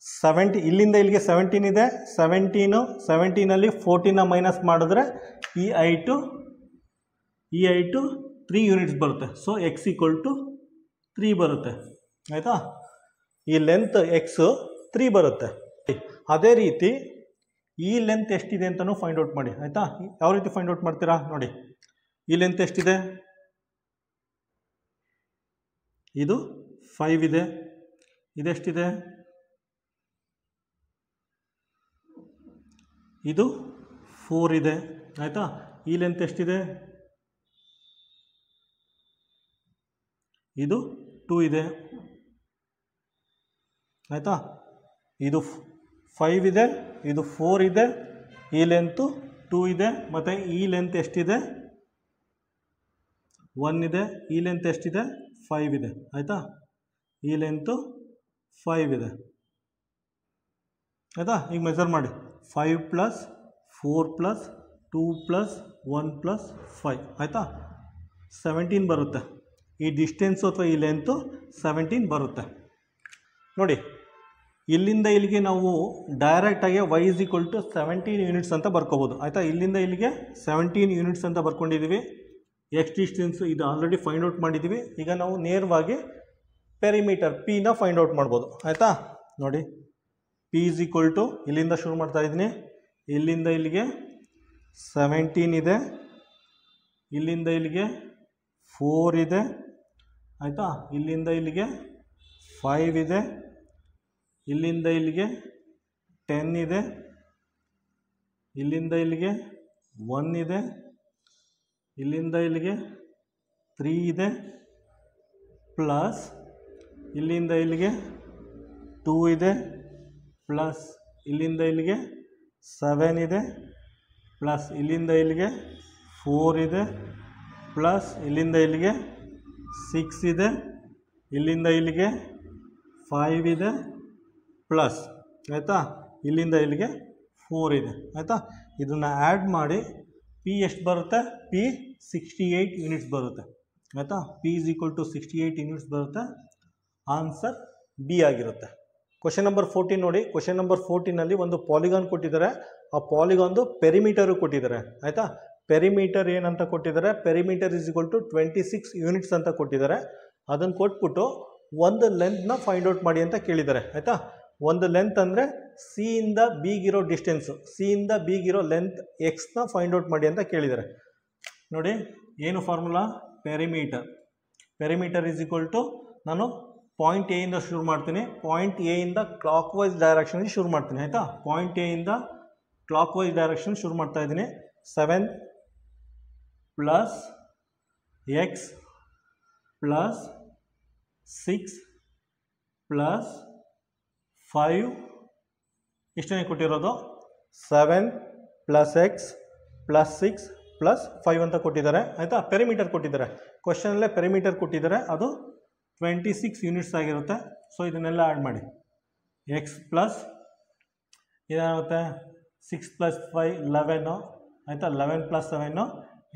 70. ಇಲ್ಲಿಂದ ಇಲ್ಲಿಗೆ 17 ಇದೆ. 17ಅಲ್ಲಿ 14ನ ಮೈನಸ್ ಮಾಡಿದ್ರೆ ಈ ಹೈಟು 3 ಯೂನಿಟ್ಸ್ ಬರುತ್ತೆ. ಸೊ x = 3 ಬರುತ್ತೆ ಆಯಿತಾ. ಈ ಲೆಂತ್ x 3 ಬರುತ್ತೆ. ಅದೇ ರೀತಿ ಈ ಲೆಂತ್ ಎಷ್ಟಿದೆ ಅಂತಲೂ ಫೈಂಡ್ ಔಟ್ ಮಾಡಿ ಆಯಿತಾ. ಯಾವ ರೀತಿ ಫೈಂಡ್ ಔಟ್ ಮಾಡ್ತೀರಾ ನೋಡಿ. ಈ ಲೆಂತ್ ಎಷ್ಟಿದೆ? ಇದು 5 ಇದೆ. ಇದೆಷ್ಟಿದೆ? ಇದು 4 ಇದೆ ಆಯಿತಾ. ಈ ಲೆಂತ್ ಎಷ್ಟಿದೆ? ಇದು 2 ಇದೆ ಆಯಿತಾ. ಇದು 5 ಇದೆ, ಇದು 4 ಇದೆ, ಈ ಲೆಂತು 2 ಇದೆ. ಮತ್ತು ಈ ಲೆಂತ್ ಎಷ್ಟಿದೆ? 1 ಇದೆ. ಈ ಲೆಂತ್ ಎಷ್ಟಿದೆ? 5 ಇದೆ ಆಯಿತಾ. ಈ ಲೆಂತು 5 ಇದೆ ಆಯಿತಾ. ಈಗ ಮೆಜರ್ ಮಾಡಿ. 5 + 4 + 2 + 1 + 5 ಆಯಿತಾ. 17 ಬರುತ್ತೆ. ಈ ಡಿಸ್ಟೆನ್ಸು ಅಥವಾ ಈ ಲೆಂತು 17 ಬರುತ್ತೆ. ನೋಡಿ ಇಲ್ಲಿಂದ ಇಲ್ಲಿಗೆ ನಾವು ಡೈರೆಕ್ಟಾಗಿ y = 17 ಯೂನಿಟ್ಸ್ ಅಂತ ಬರ್ಕೋಬೋದು ಆಯಿತಾ. ಇಲ್ಲಿಂದ ಇಲ್ಲಿಗೆ 17 ಯೂನಿಟ್ಸ್ ಅಂತ ಬರ್ಕೊಂಡಿದ್ದೀವಿ. ಎಕ್ಸ್ ಡಿಸ್ಟೆನ್ಸು ಇದು ಆಲ್ರೆಡಿ ಫೈಂಡ್ ಔಟ್ ಮಾಡಿದ್ದೀವಿ. ಈಗ ನಾವು ನೇರವಾಗಿ ಪೆರಿಮೀಟರ್ ಪಿನ ಫೈಂಡ್ ಔಟ್ ಮಾಡ್ಬೋದು ಆಯಿತಾ. ನೋಡಿ P = ಇಲ್ಲಿಂದ ಶುರು ಮಾಡ್ತಾ ಇದ್ದೀನಿ. ಇಲ್ಲಿಂದ ಇಲ್ಲಿಗೆ 17 ಇದೆ. ಇಲ್ಲಿಂದ ಇಲ್ಲಿಗೆ 4 ಇದೆ ಆಯಿತಾ. ಇಲ್ಲಿಂದ ಇಲ್ಲಿಗೆ 5 ಇದೆ. ಇಲ್ಲಿಂದ ಇಲ್ಲಿಗೆ 10 ಇದೆ. ಇಲ್ಲಿಂದ ಇಲ್ಲಿಗೆ 1 ಇದೆ. ಇಲ್ಲಿಂದ ಇಲ್ಲಿಗೆ 3 ಇದೆ. ಪ್ಲಸ್ ಇಲ್ಲಿಂದ ಇಲ್ಲಿಗೆ 2 ಇದೆ. ಪ್ಲಸ್ ಇಲ್ಲಿಂದ ಇಲ್ಲಿಗೆ 7 ಇದೆ. ಪ್ಲಸ್ ಇಲ್ಲಿಂದ ಇಲ್ಲಿಗೆ 4 ಇದೆ. ಪ್ಲಸ್ ಇಲ್ಲಿಂದ ಇಲ್ಲಿಗೆ 6 ಇದೆ. ಇಲ್ಲಿಂದ ಇಲ್ಲಿಗೆ 5 ಇದೆ. ಪ್ಲಸ್ ಆಯಿತಾ. ಇಲ್ಲಿಂದ ಇಲ್ಲಿಗೆ 4 ಇದೆ ಆಯಿತಾ. ಇದನ್ನು ಆ್ಯಡ್ ಮಾಡಿ P ಎಷ್ಟು ಬರುತ್ತೆ? P 68 ಯೂನಿಟ್ಸ್ ಬರುತ್ತೆ ಆಯಿತಾ. P = 68 ಯೂನಿಟ್ಸ್ ಬರುತ್ತೆ. ಆನ್ಸರ್ B ಆಗಿರುತ್ತೆ. ಕ್ವಶನ್ ನಂಬರ್ 14 ನೋಡಿ. ಕ್ವಶನ್ ನಂಬರ್ 14ನಲ್ಲಿ ಒಂದು ಪಾಲಿಗಾನ್ ಕೊಟ್ಟಿದ್ದಾರೆ. ಆ ಪಾಲಿಗಾನ್ದು ಪೆರಿಮೀಟರು ಕೊಟ್ಟಿದ್ದಾರೆ ಆಯಿತಾ. ಪೆರಿಮೀಟರ್ ಏನಂತ ಕೊಟ್ಟಿದ್ದಾರೆ? ಪೆರಿಮೀಟರ್ = 26 ಯೂನಿಟ್ಸ್ ಅಂತ ಕೊಟ್ಟಿದ್ದಾರೆ. ಅದನ್ನು ಕೊಟ್ಬಿಟ್ಟು ಒಂದು ಲೆಂತ್ನ ಫೈಂಡ್ ಔಟ್ ಮಾಡಿ ಅಂತ ಕೇಳಿದ್ದಾರೆ ಆಯಿತಾ. ಒಂದು ಲೆಂತ್ ಅಂದರೆ ಸಿ ಇಂದ ಬಿಗಿರೋ ಡಿಸ್ಟೆನ್ಸು, ಸಿ ಇಂದ ಬಿಗಿರೋ ಲೆಂತ್ ಎಕ್ಸ್ನ ಫೈಂಡ್ ಔಟ್ ಮಾಡಿ ಅಂತ ಕೇಳಿದ್ದಾರೆ. ನೋಡಿ ಏನು ಫಾರ್ಮುಲಾ? ಪೆರಿಮೀಟರ್. ಪೆರಿಮೀಟರ್ = ನಾನು ಪಾಯಿಂಟ್ ಎ ಇಂದ ಶುರು ಮಾಡ್ತೀನಿ. ಪಾಯಿಂಟ್ ಎ ಇಂದ ಕ್ಲಾಕ್ ವೈಸ್ ಡೈರೆಕ್ಷನ್ಗೆ ಶುರು ಮಾಡ್ತೀನಿ ಆಯಿತಾ. ಪಾಯಿಂಟ್ ಎ ಇಂದ ಕ್ಲಾಕ್ ವೈಸ್ ಡೈರೆಕ್ಷನ್ ಶುರು ಮಾಡ್ತಾ ಇದ್ದೀನಿ. 7 + x + 6 + 5 ಇಷ್ಟೇ ಕೊಟ್ಟಿರೋದು. 7 + x + 6 + 5 ಅಂತ ಕೊಟ್ಟಿದ್ದಾರೆ ಆಯಿತಾ. ಪೆರಿಮೀಟರ್ ಕೊಟ್ಟಿದ್ದಾರೆ. ಕ್ವಶನಲ್ಲೇ ಪೆರಿಮೀಟರ್ ಕೊಟ್ಟಿದ್ದಾರೆ. ಅದು 26 ಯೂನಿಟ್ಸ್ ಆಗಿರುತ್ತೆ. ಸೊ ಇದನ್ನೆಲ್ಲ ಆ್ಯಡ್ ಮಾಡಿ. ಎಕ್ಸ್ ಪ್ಲಸ್ ಏನಾಗುತ್ತೆ? 6 + 5 11 ಆಯಿತಾ. 11 + 7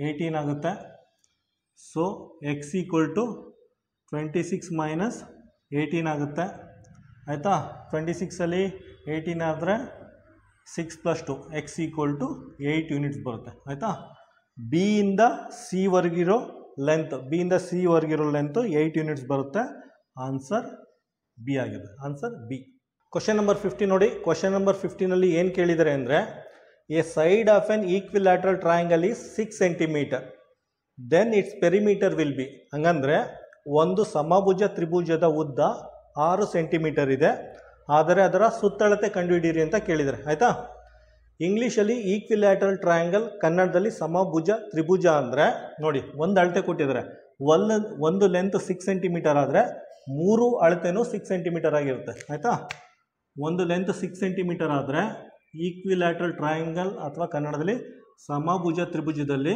18 ಆಗುತ್ತೆ. ಸೊ x = 26 - 18 ಆಗುತ್ತೆ ಆಯಿತಾ. 26ಅಲ್ಲಿ 18 ಆದರೆ 6 + 2 x = 8 ಯೂನಿಟ್ಸ್ ಬರುತ್ತೆ ಆಯಿತಾ. ಬಿ ಇಂದ ಸಿ ವರೆಗಿರೋ ಲೆಂತ್, ಬಿ ಇಂದ ಸಿ ವರೆಗಿರೋ ಲೆಂತು 8 ಯೂನಿಟ್ಸ್ ಬರುತ್ತೆ. ಆನ್ಸರ್ ಬಿ ಆಗಿದೆ, ಆನ್ಸರ್ ಬಿ. ಕ್ವಶನ್ ನಂಬರ್ 15 ನೋಡಿ. ಕ್ವಶನ್ ನಂಬರ್ 15ನಲ್ಲಿ ಏನು ಕೇಳಿದ್ದಾರೆ ಅಂದರೆ, a side of an equilateral triangle is 6 centimetre, then its perimeter will be. ಹಂಗಂದರೆ ಒಂದು ಸಮಭುಜ ತ್ರಿಭುಜದ ಉದ್ದ 6 ಸೆಂಟಿಮೀಟರ್ ಇದೆ, ಆದರೆ ಅದರ ಸುತ್ತಳತೆ ಕಂಡುಹಿಡಿಯಿರಿ ಅಂತ ಕೇಳಿದ್ದಾರೆ ಆಯಿತಾ. ಇಂಗ್ಲೀಷಲ್ಲಿ ಈಕ್ವಿಲ್ಯಾಟ್ರಲ್ ಟ್ರಯಾಂಗಲ್, ಕನ್ನಡದಲ್ಲಿ ಸಮಭುಜ ತ್ರಿಭುಜ ಅಂದರೆ ನೋಡಿ, ಒಂದು ಅಳತೆ ಕೊಟ್ಟಿದ್ದಾರೆ. ಒಂದು ಲೆಂತ್ 6 ಸೆಂಟಿಮೀಟರ್ ಆದರೆ 3 ಅಳತೆನೂ 6 ಸೆಂಟಿಮೀಟರ್ ಆಗಿರುತ್ತೆ ಆಯಿತಾ. ಒಂದು ಲೆಂತ್ 6 ಸೆಂಟಿಮೀಟರ್ ಆದರೆ ಈಕ್ವಿಲ್ಯಾಟ್ರಲ್ ಟ್ರಯಾಂಗಲ್ ಅಥವಾ ಕನ್ನಡದಲ್ಲಿ ಸಮಭುಜ ತ್ರಿಭುಜದಲ್ಲಿ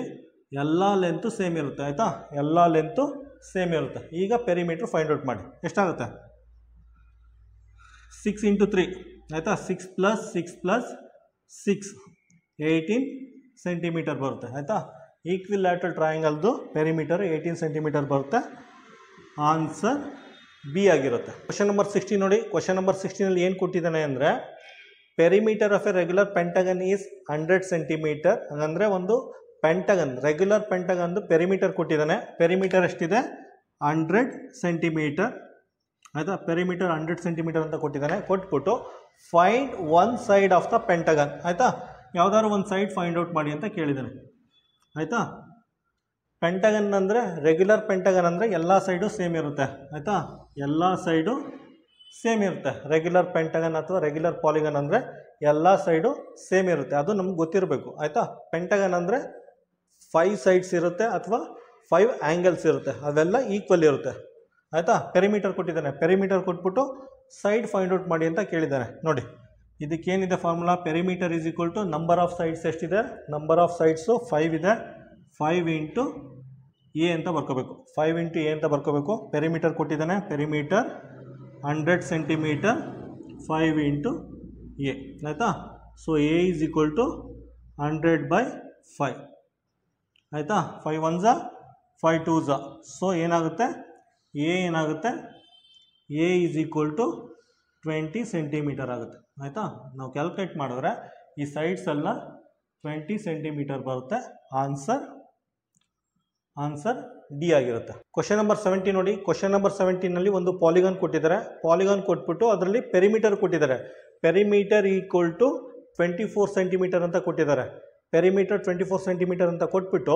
ಎಲ್ಲ ಲೆಂತು ಸೇಮ್ ಇರುತ್ತೆ ಆಯಿತಾ, ಎಲ್ಲ ಲೆಂತು ಸೇಮ್ ಇರುತ್ತೆ. ಈಗ ಪೆರಿಮೀಟ್ರ್ ಫೈಂಡ್ ಔಟ್ ಮಾಡಿ. ಎಷ್ಟಾಗುತ್ತೆ? 6 × 3 ಆಯಿತಾ. 6 + 6 + 6 18 ಸೆಂಟಿಮೀಟರ್ ಬರುತ್ತೆ ಆಯಿತಾ. ಈಕ್ವಿಲ್ಯಾಟ್ರಲ್ ಟ್ರಯಾಂಗಲ್ದು ಪೆರಿಮೀಟರ್ 18 ಸೆಂಟಿಮೀಟರ್ ಬರುತ್ತೆ. ಆನ್ಸರ್ ಬಿ ಆಗಿರುತ್ತೆ. ಕ್ವಶನ್ ನಂಬರ್ 16 ನೋಡಿ. ಕ್ವಶನ್ ನಂಬರ್ 16ನಲ್ಲಿ ಏನು ಕೊಟ್ಟಿದ್ದಾನೆ ಅಂದರೆ, perimeter of a regular pentagon is 100 centimetre. ಹಂಗಂದರೆ ಒಂದು ಪೆಂಟಗನ್, ರೆಗ್ಯುಲರ್ ಪೆಂಟಗನ್ದು ಪೆರಿಮೀಟರ್ ಕೊಟ್ಟಿದ್ದಾನೆ. ಪೆರಿಮೀಟರ್ ಎಷ್ಟಿದೆ? 100 ಸೆಂಟಿಮೀಟರ್ ಆಯಿತಾ. ಪೆರಿಮೀಟರ್ 100 ಸೆಂಟಿಮೀಟರ್ ಅಂತ ಕೊಟ್ಟಿದ್ದಾನೆ. ಕೊಟ್ಬಿಟ್ಟು find one side of the pentagon ಆಯಿತಾ. ಯಾವುದಾದ್ರು ಒಂದು ಸೈಡ್ ಫೈಂಡ್ ಔಟ್ ಮಾಡಿ ಅಂತ ಕೇಳಿದ್ದಾನೆ ಆಯಿತಾ. ಪೆಂಟಗನ್ ಅಂದರೆ, ರೆಗ್ಯುಲರ್ ಪೆಂಟಗನ್ ಅಂದರೆ ಎಲ್ಲ ಸೈಡು ಸೇಮ್ ಇರುತ್ತೆ ಆಯಿತಾ, ಎಲ್ಲ ಸೈಡು ಸೇಮ್ ಇರುತ್ತೆ. ರೆಗ್ಯುಲರ್ ಪೆಂಟಗನ್ ಅಥವಾ ರೆಗ್ಯುಲರ್ ಪಾಲಿಗನ್ ಅಂದರೆ ಎಲ್ಲ ಸೈಡು ಸೇಮ್ ಇರುತ್ತೆ, ಅದು ನಮ್ಗೆ ಗೊತ್ತಿರಬೇಕು ಆಯಿತಾ. ಪೆಂಟಗನ್ ಅಂದರೆ 5 ಸೈಡ್ಸ್ ಇರುತ್ತೆ ಅಥವಾ 5 ಆ್ಯಂಗಲ್ಸ್ ಇರುತ್ತೆ, ಅವೆಲ್ಲ ಈಕ್ವಲ್ ಇರುತ್ತೆ ಆಯಿತಾ. ಪೆರಿಮೀಟರ್ ಕೊಟ್ಟಿದ್ದಾನೆ, ಪೆರಿಮೀಟರ್ ಕೊಟ್ಬಿಟ್ಟು ಸೈಡ್ ಫೈಂಡ್ ಔಟ್ ಮಾಡಿ ಅಂತ ಕೇಳಿದ್ದಾನೆ. ನೋಡಿ, ಇದಕ್ಕೇನಿದೆ formula? Perimeter is equal to number of sides ಎಷ್ಟಿದೆ? ನಂಬರ್ ಆಫ್ ಸೈಡ್ಸು 5 ಇದೆ. 5 × ಎ ಅಂತ ಬರ್ಕೋಬೇಕು. 5 × ಎ ಅಂತ ಬರ್ಕೋಬೇಕು. ಪೆರಿಮೀಟರ್ ಕೊಟ್ಟಿದ್ದಾನೆ, ಪೆರಿಮೀಟರ್ 100 ಸೆಂಟಿಮೀಟರ್, 5 × ಎ ಆಯಿತಾ. So a is equal to 100/5 ಆಯಿತಾ. 5 1s 5 2s. ಸೊ ಏನಾಗುತ್ತೆ? ಎ ಏನಾಗುತ್ತೆ? A is equal to 20 centimeter ಆಗುತ್ತೆ ಆಯಿತಾ. ನಾವು ಕ್ಯಾಲ್ಕುಲೇಟ್ ಮಾಡಿದ್ರೆ ಈ ಸೈಡ್ಸ್ ಎಲ್ಲ 20 ಸೆಂಟಿಮೀಟರ್ ಬರುತ್ತೆ. ಆನ್ಸರ್ ಡಿ ಆಗಿರುತ್ತೆ. ಕ್ವಶನ್ ನಂಬರ್ 17 ನೋಡಿ. ಕ್ವಶನ್ ನಂಬರ್ 17ನಲ್ಲಿ ಒಂದು ಪಾಲಿಗಾನ್ ಕೊಟ್ಟಿದ್ದಾರೆ. ಪಾಲಿಗಾನ್ ಕೊಟ್ಬಿಟ್ಟು ಅದರಲ್ಲಿ ಪೆರಿಮೀಟರ್ ಕೊಟ್ಟಿದ್ದಾರೆ. ಪೆರಿಮೀಟರ್ ಈಕ್ವಲ್ ಟು 24 ಸೆಂಟಿಮೀಟರ್ ಅಂತ ಕೊಟ್ಟಿದ್ದಾರೆ. ಪೆರಿಮೀಟರ್ 24 ಸೆಂಟಿಮೀಟರ್ ಅಂತ ಕೊಟ್ಬಿಟ್ಟು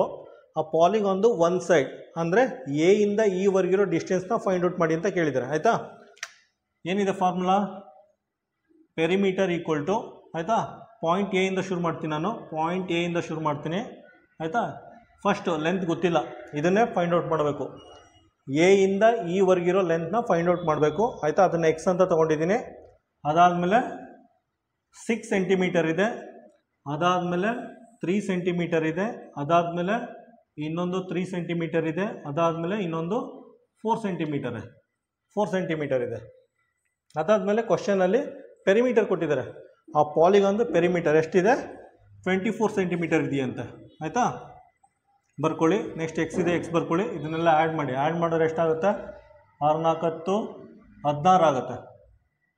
ಆ ಪಾಲಿಗಾನ್ದು ಒಂದು ಸೈಡ್ ಅಂದರೆ ಎ ಇಂದ ಈ ವರೆಗಿರೋ ಡಿಸ್ಟೆನ್ಸ್ನ ಫೈಂಡ್ ಔಟ್ ಮಾಡಿ ಅಂತ ಕೇಳಿದ್ದಾರೆ ಆಯಿತಾ. ಏನಿದೆ ಫಾರ್ಮುಲಾ? ಪೆರಿಮೀಟರ್ ಈಕ್ವಲ್ ಟು ಆಯಿತಾ, ಪಾಯಿಂಟ್ ಎ ಇಂದ ಶುರು ಮಾಡ್ತೀನಿ ನಾನು. ಪಾಯಿಂಟ್ ಎ ಇಂದ ಶುರು ಮಾಡ್ತೀನಿ ಆಯಿತಾ. ಫಸ್ಟು ಲೆಂತ್ ಗೊತ್ತಿಲ್ಲ, ಇದನ್ನೇ ಫೈಂಡ್ ಔಟ್ ಮಾಡಬೇಕು. ಎ ಇಂದ ಈ ವರೆಗಿರೋ ಲೆಂತ್ನ ಫೈಂಡ್ ಔಟ್ ಮಾಡಬೇಕು ಆಯಿತಾ. ಅದನ್ನು ಎಕ್ಸ್ ಅಂತ ತೊಗೊಂಡಿದ್ದೀನಿ. ಅದಾದಮೇಲೆ 6 ಸೆಂಟಿಮೀಟರ್ ಇದೆ, ಅದಾದಮೇಲೆ 3 ಸೆಂಟಿಮೀಟರ್ ಇದೆ, ಅದಾದಮೇಲೆ ಇನ್ನೊಂದು 3 ಸೆಂಟಿಮೀಟರ್ ಇದೆ, ಅದಾದಮೇಲೆ ಇನ್ನೊಂದು 4 ಸೆಂಟಿಮೀಟರ್ ಇದೆ. ಅದಾದಮೇಲೆ ಕ್ವಶನಲ್ಲಿ ಪೆರಿಮೀಟರ್ ಕೊಟ್ಟಿದ್ದಾರೆ. ಆ ಪಾಲಿಗಾನ್ದು ಪೆರಿಮೀಟರ್ ಎಷ್ಟಿದೆ? 24 ಸೆಂಟಿಮೀಟರ್ ಇದೆಯಂತೆ ಆಯಿತಾ. ಬರ್ಕೊಳ್ಳಿ. ನೆಕ್ಸ್ಟ್ ಎಕ್ಸ್ ಇದೆ, ಎಕ್ಸ್ ಬರ್ಕೊಳ್ಳಿ. ಇದನ್ನೆಲ್ಲ ಆ್ಯಡ್ ಮಾಡಿ. ಆ್ಯಡ್ ಮಾಡಿದ್ರೆ ಎಷ್ಟಾಗುತ್ತೆ? 6 4 16 ಆಗುತ್ತೆ,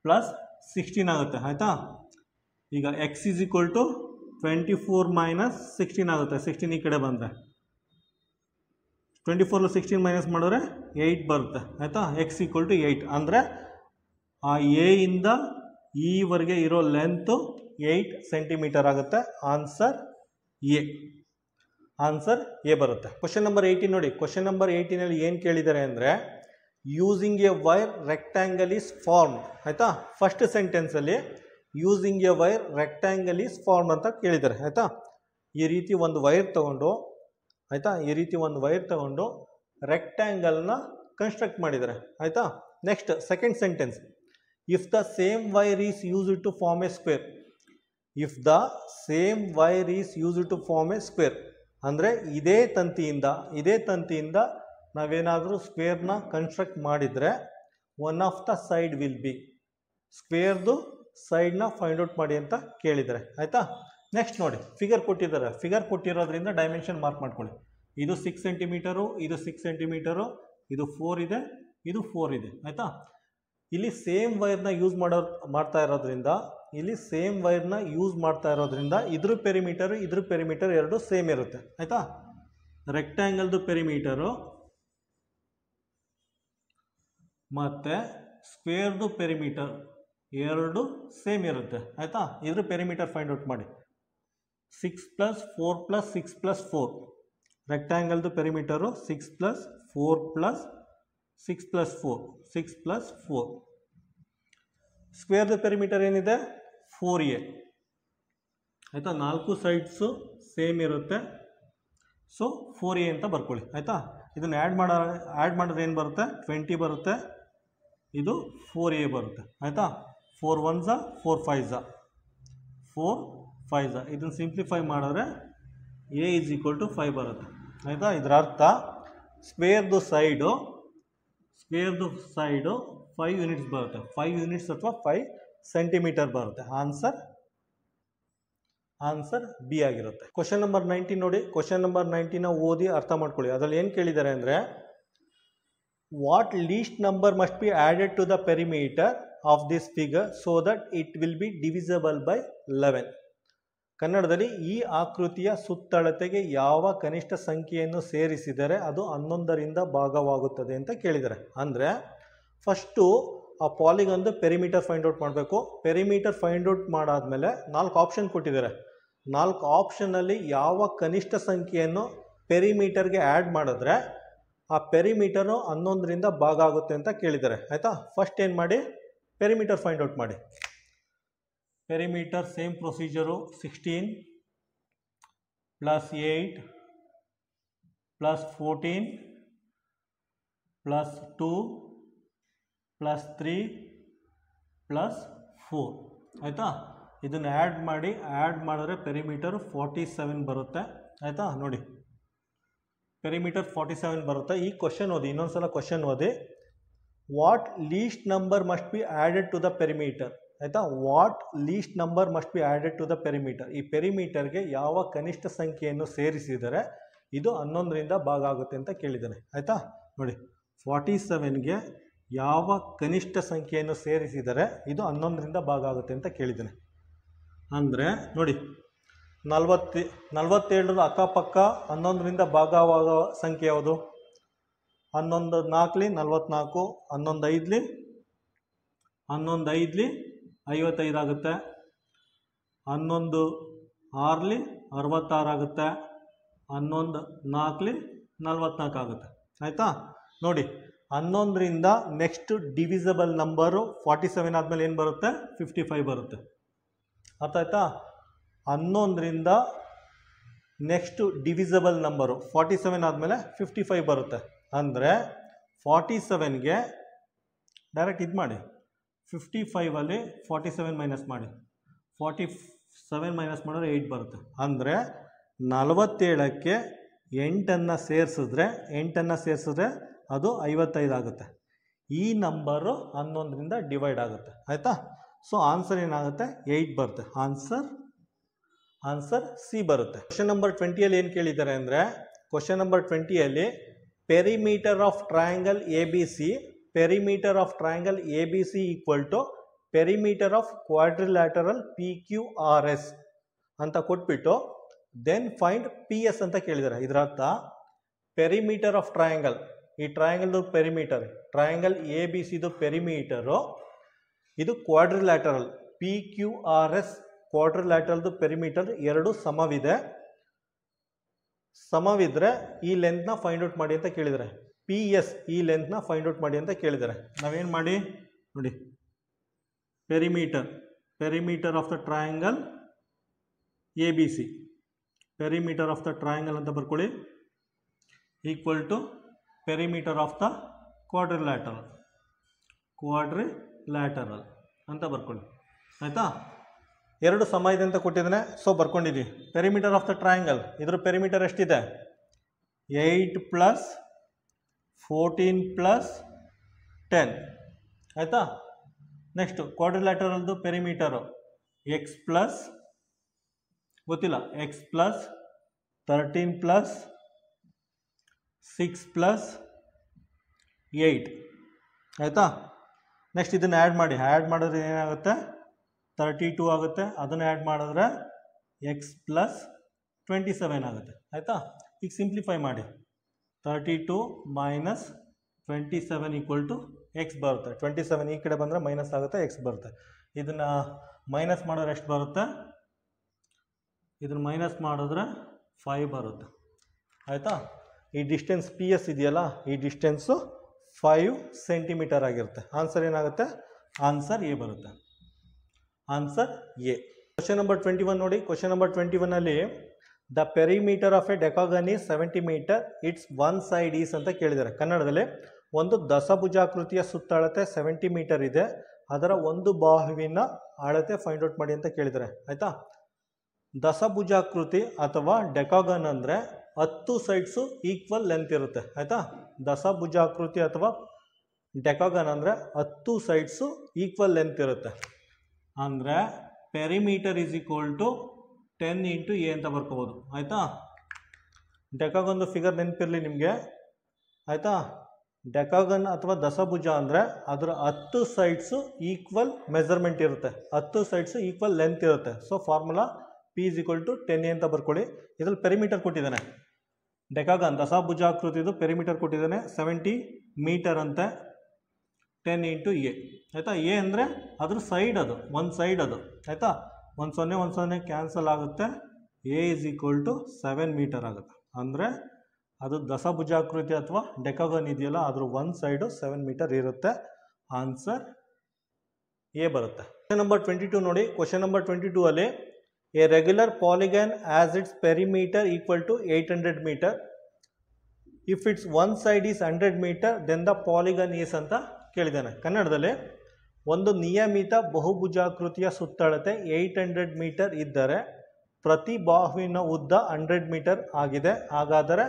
ಪ್ಲಸ್ 16 ಆಗುತ್ತೆ ಆಯಿತಾ. ಈಗ ಎಕ್ಸ್ ಈಸ್ ಈಕ್ವಲ್ ಟು 24 - 16 ಆಗುತ್ತೆ. 16 ಈ ಕಡೆ ಬಂದರೆ 24 16 ಮೈನಸ್ ಮಾಡಿದ್ರೆ 8 ಬರುತ್ತೆ ಆಯಿತಾ. ಎಕ್ಸ್ ಈಕ್ವಲ್ ಟು 8 ಅಂದರೆ ಆ ಎ ಇಂದ ಈವರೆಗೆ ಇರೋ ಲೆಂತು 8 ಸೆಂಟಿಮೀಟರ್ ಆಗುತ್ತೆ. ಆನ್ಸರ್ ಎ ಬರುತ್ತೆ. ಕ್ವಶನ್ ನಂಬರ್ 18 ನೋಡಿ. ಕ್ವಶನ್ ನಂಬರ್ 18ನಲ್ಲಿ ಏನು ಕೇಳಿದ್ದಾರೆ ಅಂದರೆ, using a wire rectangle is form ಆಯಿತಾ. ಫಸ್ಟ್ ಸೆಂಟೆನ್ಸಲ್ಲಿ using a wire rectangle is form ಅಂತ ಕೇಳಿದ್ದಾರೆ ಆಯಿತಾ. ಈ ರೀತಿ ಒಂದು ವೈರ್ ತೊಗೊಂಡು ಆಯಿತಾ, ಈ ರೀತಿ ಒಂದು ವೈರ್ ತೊಗೊಂಡು ರೆಕ್ಟ್ಯಾಂಗಲ್ನ ಕನ್ಸ್ಟ್ರಕ್ಟ್ ಮಾಡಿದ್ದಾರೆ ಆಯಿತಾ. Next second sentence, if the same wire is used to form a square. If the same wire is used to form a square ಅಂದರೆ ಇದೇ ತಂತಿಯಿಂದ ನಾವೇನಾದರೂ ಸ್ಕ್ವೇರ್ನ ಕನ್ಸ್ಟ್ರಕ್ಟ್ ಮಾಡಿದರೆ one of the side will be. ಸ್ಕ್ವೇರ್ದು ಸೈಡ್ನ ಫೈಂಡ್ ಔಟ್ ಮಾಡಿ ಅಂತ ಕೇಳಿದ್ದಾರೆ ಆಯಿತಾ. ನೆಕ್ಸ್ಟ್ ನೋಡಿ, ಫಿಗರ್ ಕೊಟ್ಟಿದ್ದಾರೆ. ಫಿಗರ್ ಕೊಟ್ಟಿರೋದ್ರಿಂದ ಡೈಮೆನ್ಷನ್ ಮಾರ್ಕ್ ಮಾಡ್ಕೊಳ್ಳಿ. ಇದು 6 ಸೆಂಟಿಮೀಟರು, ಇದು 6 ಸೆಂಟಿಮೀಟರು, ಇದು 4 ಇದೆ, ಇದು 4 ಇದೆ ಆಯಿತಾ. ಇಲ್ಲಿ ಸೇಮ್ ವೈರ್ನ ಯೂಸ್ ಮಾಡ್ತಾ ಇರೋದ್ರಿಂದ ಇದ್ರ ಪೆರಿಮೀಟರ್ ಎರಡು ಸೇಮ್ ಇರುತ್ತೆ ಆಯ್ತಾ. ರೆಕ್ಟ್ಯಾಂಗಲ್ದು ಪೆರಿಮೀಟರು ಮತ್ತು ಸ್ಕ್ವೇರ್ದು ಪೆರಿಮೀಟರ್ ಎರಡು ಸೇಮ್ ಇರುತ್ತೆ ಆಯಿತಾ. ಇದ್ರ ಪೆರಿಮೀಟರ್ ಫೈಂಡ್ ಔಟ್ ಮಾಡಿ. 6 + 4 + 6 + 4 ರೆಕ್ಟ್ಯಾಂಗಲ್ದು ಪೆರಿಮೀಟರು 6 + 4 + 6 + 4 6 + 4. ಸ್ಕ್ವೇರ್ದು ಪೆರಿಮೀಟರ್ ಏನಿದೆ 4a ಆಯಿತಾ. 4 ಸೈಡ್ಸು ಸೇಮ್ ಇರುತ್ತೆ, ಸೊ 4a ಅಂತ ಬರ್ಕೊಳ್ಳಿ ಆಯಿತಾ. ಇದನ್ನು ಆ್ಯಡ್ ಮಾಡಿದ್ರೆ ಏನು ಬರುತ್ತೆ 20 ಬರುತ್ತೆ, ಇದು 4a ಬರುತ್ತೆ ಆಯಿತಾ. 4 1s 4 5s 4 5s. ಇದನ್ನು ಸಿಂಪ್ಲಿಫೈ ಮಾಡಿದ್ರೆ a = 5 ಬರುತ್ತೆ ಆಯಿತಾ. ಇದರ ಅರ್ಥ ಸ್ಕ್ವೇರ್ದು ಸೈಡು 5 ಯೂನಿಟ್ಸ್ ಬರುತ್ತೆ, 5 ಯೂನಿಟ್ಸ್ ಅಥವಾ 5 ಸೆಂಟಿಮೀಟರ್ ಬರುತ್ತೆ. ಆನ್ಸರ್ ಬಿ ಆಗಿರುತ್ತೆ. ಕ್ವಶನ್ ನಂಬರ್ 19 ನೋಡಿ. ಕ್ವಶನ್ ನಂಬರ್ 19 ಓದಿ ಅರ್ಥ ಮಾಡ್ಕೊಳ್ಳಿ. ಅದರಲ್ಲಿ ಏನು ಕೇಳಿದ್ದಾರೆ ಅಂದರೆ, what least number must be added to the perimeter of this figure so that it will be divisible by 11. ಕನ್ನಡದಲ್ಲಿ ಈ ಆಕೃತಿಯ ಸುತ್ತಳತೆಗೆ ಯಾವ ಕನಿಷ್ಠ ಸಂಖ್ಯೆಯನ್ನು ಸೇರಿಸಿದರೆ ಅದು 11ರಿಂದ ಭಾಗವಾಗುತ್ತದೆ ಅಂತ ಕೇಳಿದ್ದಾರೆ. ಅಂದರೆ ಫಸ್ಟು ಆ ಪಾಲಿಗಾನ್ದು ಪೆರಿಮೀಟರ್ ಫೈಂಡ್ ಔಟ್ ಮಾಡಬೇಕು. ಪೆರಿಮೀಟರ್ ಫೈಂಡ್ ಔಟ್ ಮಾಡಾದಮೇಲೆ 4 ಆಪ್ಷನ್ ಕೊಟ್ಟಿದ್ದಾರೆ. 4 ಆಪ್ಷನ್ನಲ್ಲಿ ಯಾವ ಕನಿಷ್ಠ ಸಂಖ್ಯೆಯನ್ನು ಪೆರಿಮೀಟರ್ಗೆ ಆ್ಯಡ್ ಮಾಡಿದ್ರೆ ಆ ಪೆರಿಮೀಟರು 11ರಿಂದ ಭಾಗ ಆಗುತ್ತೆ ಅಂತ ಕೇಳಿದ್ದಾರೆ ಆಯಿತಾ. ಫಸ್ಟ್ ಏನು ಮಾಡಿ, ಪೆರಿಮೀಟರ್ ಫೈಂಡ್ ಔಟ್ ಮಾಡಿ. ಪೆರಿಮೀಟರ್ ಸೇಮ್ ಪ್ರೊಸೀಜರು 16 + 8 + 14 + 2 + 3 + 4 ಆಯಿತಾ. ಇದನ್ನು ಆ್ಯಡ್ ಮಾಡಿದ್ರೆ ಪೆರಿಮೀಟರ್ 47 ಬರುತ್ತೆ ಆಯಿತಾ. ನೋಡಿ ಪೆರಿಮೀಟರ್ 47 ಬರುತ್ತೆ. ಈ ಕ್ವಶನ್ ಓದಿ, ಇನ್ನೊಂದ್ಸಲ ಕ್ವಶನ್ ಓದಿ. What least number must be added to the perimeter ಆಯಿತಾ. What least number must be added to the perimeter. ಈ ಪೆರಿಮೀಟರ್ಗೆ ಯಾವ ಕನಿಷ್ಠ ಸಂಖ್ಯೆಯನ್ನು ಸೇರಿಸಿದರೆ ಇದು 11ರಿಂದ ಭಾಗ ಆಗುತ್ತೆ ಅಂತ ಕೇಳಿದ್ದಾನೆ ಆಯಿತಾ. ನೋಡಿ 47ಗೆ ಯಾವ ಕನಿಷ್ಠ ಸಂಖ್ಯೆಯನ್ನು ಸೇರಿಸಿದರೆ ಇದು 11ರಿಂದ ಭಾಗ ಆಗುತ್ತೆ ಅಂತ ಕೇಳಿದ್ದಾನೆ. ಅಂದರೆ ನೋಡಿ 47 ಅಕ್ಕಪಕ್ಕ 11ರಿಂದ ಭಾಗವಾಗೋ ಸಂಖ್ಯೆ ಯಾವುದು? 11 4 44, 11 5 55 ಆಗುತ್ತೆ, 11 6 66 ಆಗುತ್ತೆ, 11 4 44 ಆಗುತ್ತೆ ಆಯಿತಾ. ನೋಡಿ 11ರಿಂದ ನೆಕ್ಸ್ಟ್ ಡಿವಿಸಬಲ್ ನಂಬರು 47 ಆದಮೇಲೆ ಏನು ಬರುತ್ತೆ 55 ಬರುತ್ತೆ ಅರ್ಥ ಆಯ್ತಾ. 11ರಿಂದ ನೆಕ್ಸ್ಟು ಡಿವಿಸಬಲ್ ನಂಬರು 47 ಆದಮೇಲೆ 55 ಬರುತ್ತೆ. ಅಂದರೆ 47ಗೆ ಡೈರೆಕ್ಟ್ ಇದು ಮಾಡಿ, 55ಅಲ್ಲಿ 47 ಮೈನಸ್ ಮಾಡಿ, 47 ಮೈನಸ್ ಮಾಡಿದ್ರೆ 8 ಬರುತ್ತೆ. ಅಂದರೆ 47ಕ್ಕೆ 8 ಸೇರಿಸಿದ್ರೆ ಅದು 55 ಆಗುತ್ತೆ. ಈ ನಂಬರು 11ರಿಂದ ಡಿವೈಡ್ ಆಗುತ್ತೆ ಆಯಿತಾ. ಸೊ ಆನ್ಸರ್ ಏನಾಗುತ್ತೆ 8 ಬರುತ್ತೆ. ಆನ್ಸರ್ ಸಿ ಬರುತ್ತೆ. ಕ್ವಶನ್ ನಂಬರ್ 20ಅಲ್ಲಿ ಏನು ಕೇಳಿದ್ದಾರೆ ಅಂದರೆ, ಕ್ವಶನ್ ನಂಬರ್ 20ಅಲ್ಲಿ perimeter of triangle A B C equal to perimeter of quadrilateral PQRS ಅಂತ ಕೊಟ್ಬಿಟ್ಟು ದೆನ್ ಫೈಂಡ್ PS ಅಂತ ಕೇಳಿದ್ದಾರೆ. ಇದರ ಅರ್ಥ ಪೆರಿಮೀಟರ್ ಆಫ್ ಟ್ರಯಾಂಗಲ್, ಈ ಟ್ರಯಾಂಗಲ್ದು ಪೆರಿಮೀಟರ್, ಟ್ರಯಾಂಗಲ್ ಎ ಬಿ ಸಿದು ಪೆರಿಮೀಟರು ಇದು ಕ್ವಾಡ್ರಿಲ್ಯಾಟರಲ್ PQRS, ಕ್ವಾಡ್ರಿಲ್ಯಾಟರಲ್ದು ಪೆರಿಮೀಟರ್ ಎರಡು ಸಮವಿದ್ರೆ ಈ ಲೆಂತ್ನ ಫೈಂಡ್ ಔಟ್ ಮಾಡಿ ಅಂತ ಕೇಳಿದ್ದಾರೆ. PS ಈ ಲೆಂತ್ನ ಫೈಂಡ್ ಔಟ್ ಮಾಡಿ ಅಂತ ಕೇಳಿದ್ದಾರೆ. ನಾವೇನು ಮಾಡಿ ನೋಡಿ, perimeter of the triangle ABC, perimeter of the triangle ಅಂತ ಬರ್ಕೊಳ್ಳಿ, equal to perimeter of the quadrilateral ಅಂತ ಬರ್ಕೊಳ್ಳಿ ಆಯಿತಾ. ಎರಡು ಸಮ ಇದೆ ಅಂತ ಕೊಟ್ಟಿದ್ದಾನೆ, ಸೊ ಬರ್ಕೊಂಡಿದ್ದೀವಿ. ಪೆರಿಮೀಟರ್ ಆಫ್ ದ ಟ್ರಯಾಂಗಲ್, ಇದ್ರ ಪೆರಿಮೀಟರ್ ಎಷ್ಟಿದೆ 8 + 14 + 10 ಆಯಿತಾ. ನೆಕ್ಸ್ಟು ಕ್ವಾಡ್ರಿಲ್ಯಾಟರಲ್ದು ಪೆರಿಮೀಟರು x + ಗೊತ್ತಿಲ್ಲ x + 13 + 6 + 8 ಆಯಿತಾ. ನೆಕ್ಸ್ಟ್ ಇದನ್ನು ಆ್ಯಡ್ ಮಾಡಿ, ಆ್ಯಡ್ ಮಾಡಿದ್ರೆ ಏನಾಗುತ್ತೆ 32 ಆಗುತ್ತೆ. ಅದನ್ನು ಆ್ಯಡ್ ಮಾಡಿದ್ರೆ ಎಕ್ಸ್ ಪ್ಲಸ್ 27 ಆಗುತ್ತೆ. ಆಯಿತಾ, ಈಗ ಸಿಂಪ್ಲಿಫೈ ಮಾಡಿ. 32 ಮೈನಸ್ 27 ಈಕ್ವಲ್ ಟು ಎಕ್ಸ್ ಬರುತ್ತೆ. 27 ಈ ಕಡೆ ಬಂದರೆ ಮೈನಸ್ ಆಗುತ್ತೆ, ಎಕ್ಸ್ ಬರುತ್ತೆ. ಇದನ್ನು ಮೈನಸ್ ಮಾಡಿದ್ರೆ ಎಷ್ಟು ಬರುತ್ತೆ? ಇದನ್ನು ಮೈನಸ್ ಮಾಡಿದ್ರೆ 5 ಬರುತ್ತೆ. ಆಯಿತಾ, ಈ ಡಿಸ್ಟೆನ್ಸ್ ಪಿ ಎಸ್ ಇದೆಯಲ್ಲ, ಈ ಡಿಸ್ಟೆನ್ಸು 5 ಸೆಂಟಿಮೀಟರ್ ಆಗಿರುತ್ತೆ. ಆನ್ಸರ್ ಏನಾಗುತ್ತೆ? ಆನ್ಸರ್ ಎ ಬರುತ್ತೆ. Answer A. ಕ್ವಶನ್ ನಂಬರ್ 21 ನೋಡಿ. ಕ್ವಶನ್ ನಂಬರ್ 21 ಅಲ್ಲಿ the perimeter of a decagon is 70 metre, its one side is ಅಂತ ಕೇಳಿದ್ದಾರೆ. ಕನ್ನಡದಲ್ಲಿ ಒಂದು ದಶಭುಜಾಕೃತಿಯ ಸುತ್ತಳತೆ 70 ಮೀಟರ್ ಇದೆ, ಅದರ ಒಂದು ಬಾಹುವಿನ ಅಳತೆ ಫೈಂಡ್ ಔಟ್ ಮಾಡಿ ಅಂತ ಕೇಳಿದ್ದಾರೆ. ಆಯಿತಾ, ದಶಭುಜಾಕೃತಿ ಅಥವಾ ಡೆಕಾಗನ್ ಅಂದರೆ 10 ಸೈಡ್ಸು ಈಕ್ವಲ್ ಲೆಂತ್ ಇರುತ್ತೆ. ಆಯಿತಾ, ದಶಭುಜಾಕೃತಿ ಅಥವಾ ಡೆಕಾಗನ್ ಅಂದರೆ 10 ಸೈಡ್ಸು ಈಕ್ವಲ್ ಲೆಂತ್ ಇರುತ್ತೆ. ಅಂದರೆ perimeter is equal to 10 into a ಅಂತ ಬರ್ಕೋಬೋದು. ಆಯಿತಾ, ಡೆಕಾಗನ್ದು ಫಿಗರ್ ನೆನಪಿರಲಿ ನಿಮಗೆ. ಆಯಿತಾ, ಡೆಕಾಗನ್ ಅಥವಾ ದಶಭುಜ ಅಂದರೆ ಅದರ 10 ಸೈಡ್ಸು ಈಕ್ವಲ್ ಮೆಜರ್ಮೆಂಟ್ ಇರುತ್ತೆ, 10 ಸೈಡ್ಸು ಈಕ್ವಲ್ ಲೆಂತ್ ಇರುತ್ತೆ. So formula p is equal to 10 a ಅಂತ ಬರ್ಕೊಳ್ಳಿ. ಇದರಲ್ಲಿ ಪೆರಿಮೀಟರ್ ಕೊಟ್ಟಿದ್ದಾನೆ. ಡೆಕಾಗನ್ ದಶಭುಜಾಕೃತಿದು ಪೆರಿಮೀಟರ್ ಕೊಟ್ಟಿದ್ದಾನೆ 70 ಮೀಟರ್ ಅಂತೆ. 10 ಇಂಟು ಎ. ಆಯಿತಾ, ಎ ಅಂದರೆ ಅದ್ರ ಸೈಡ್, ಅದು ಒಂದು ಸೈಡ್ ಅದು. ಆಯಿತಾ, 1 ಕ್ಯಾನ್ಸಲ್ ಆಗುತ್ತೆ. A is equal to 7 meter ಆಗುತ್ತೆ. ಅಂದರೆ ಅದು ದಶಭುಜಾಕೃತಿ ಅಥವಾ ಡೆಕಾಗನ್ ಇದೆಯಲ್ಲ, ಅದ್ರ ಒಂದು ಸೈಡು 7 ಮೀಟರ್ ಇರುತ್ತೆ. ಆನ್ಸರ್ ಎ ಬರುತ್ತೆ. ಕ್ವಶನ್ ನಂಬರ್ 22 ನೋಡಿ. ಕ್ವಶನ್ ನಂಬರ್ 22 ಅಲ್ಲಿ a regular polygon as its perimeter equal to 800 meter, if its one side is 100 meter then the polygon is ಅಂತ ಕೇಳಿದ್ದಾನೆ. ಕನ್ನಡದಲ್ಲಿ ಒಂದು ನಿಯಮಿತ ಬಹುಭುಜಾಕೃತಿಯ ಸುತ್ತಳತೆ 800 ಮೀಟರ್ ಇದ್ದರೆ ಪ್ರತಿ ಬಾಹುವಿನ ಉದ್ದ 100 ಮೀಟರ್ ಆಗಿದೆ, ಹಾಗಾದರೆ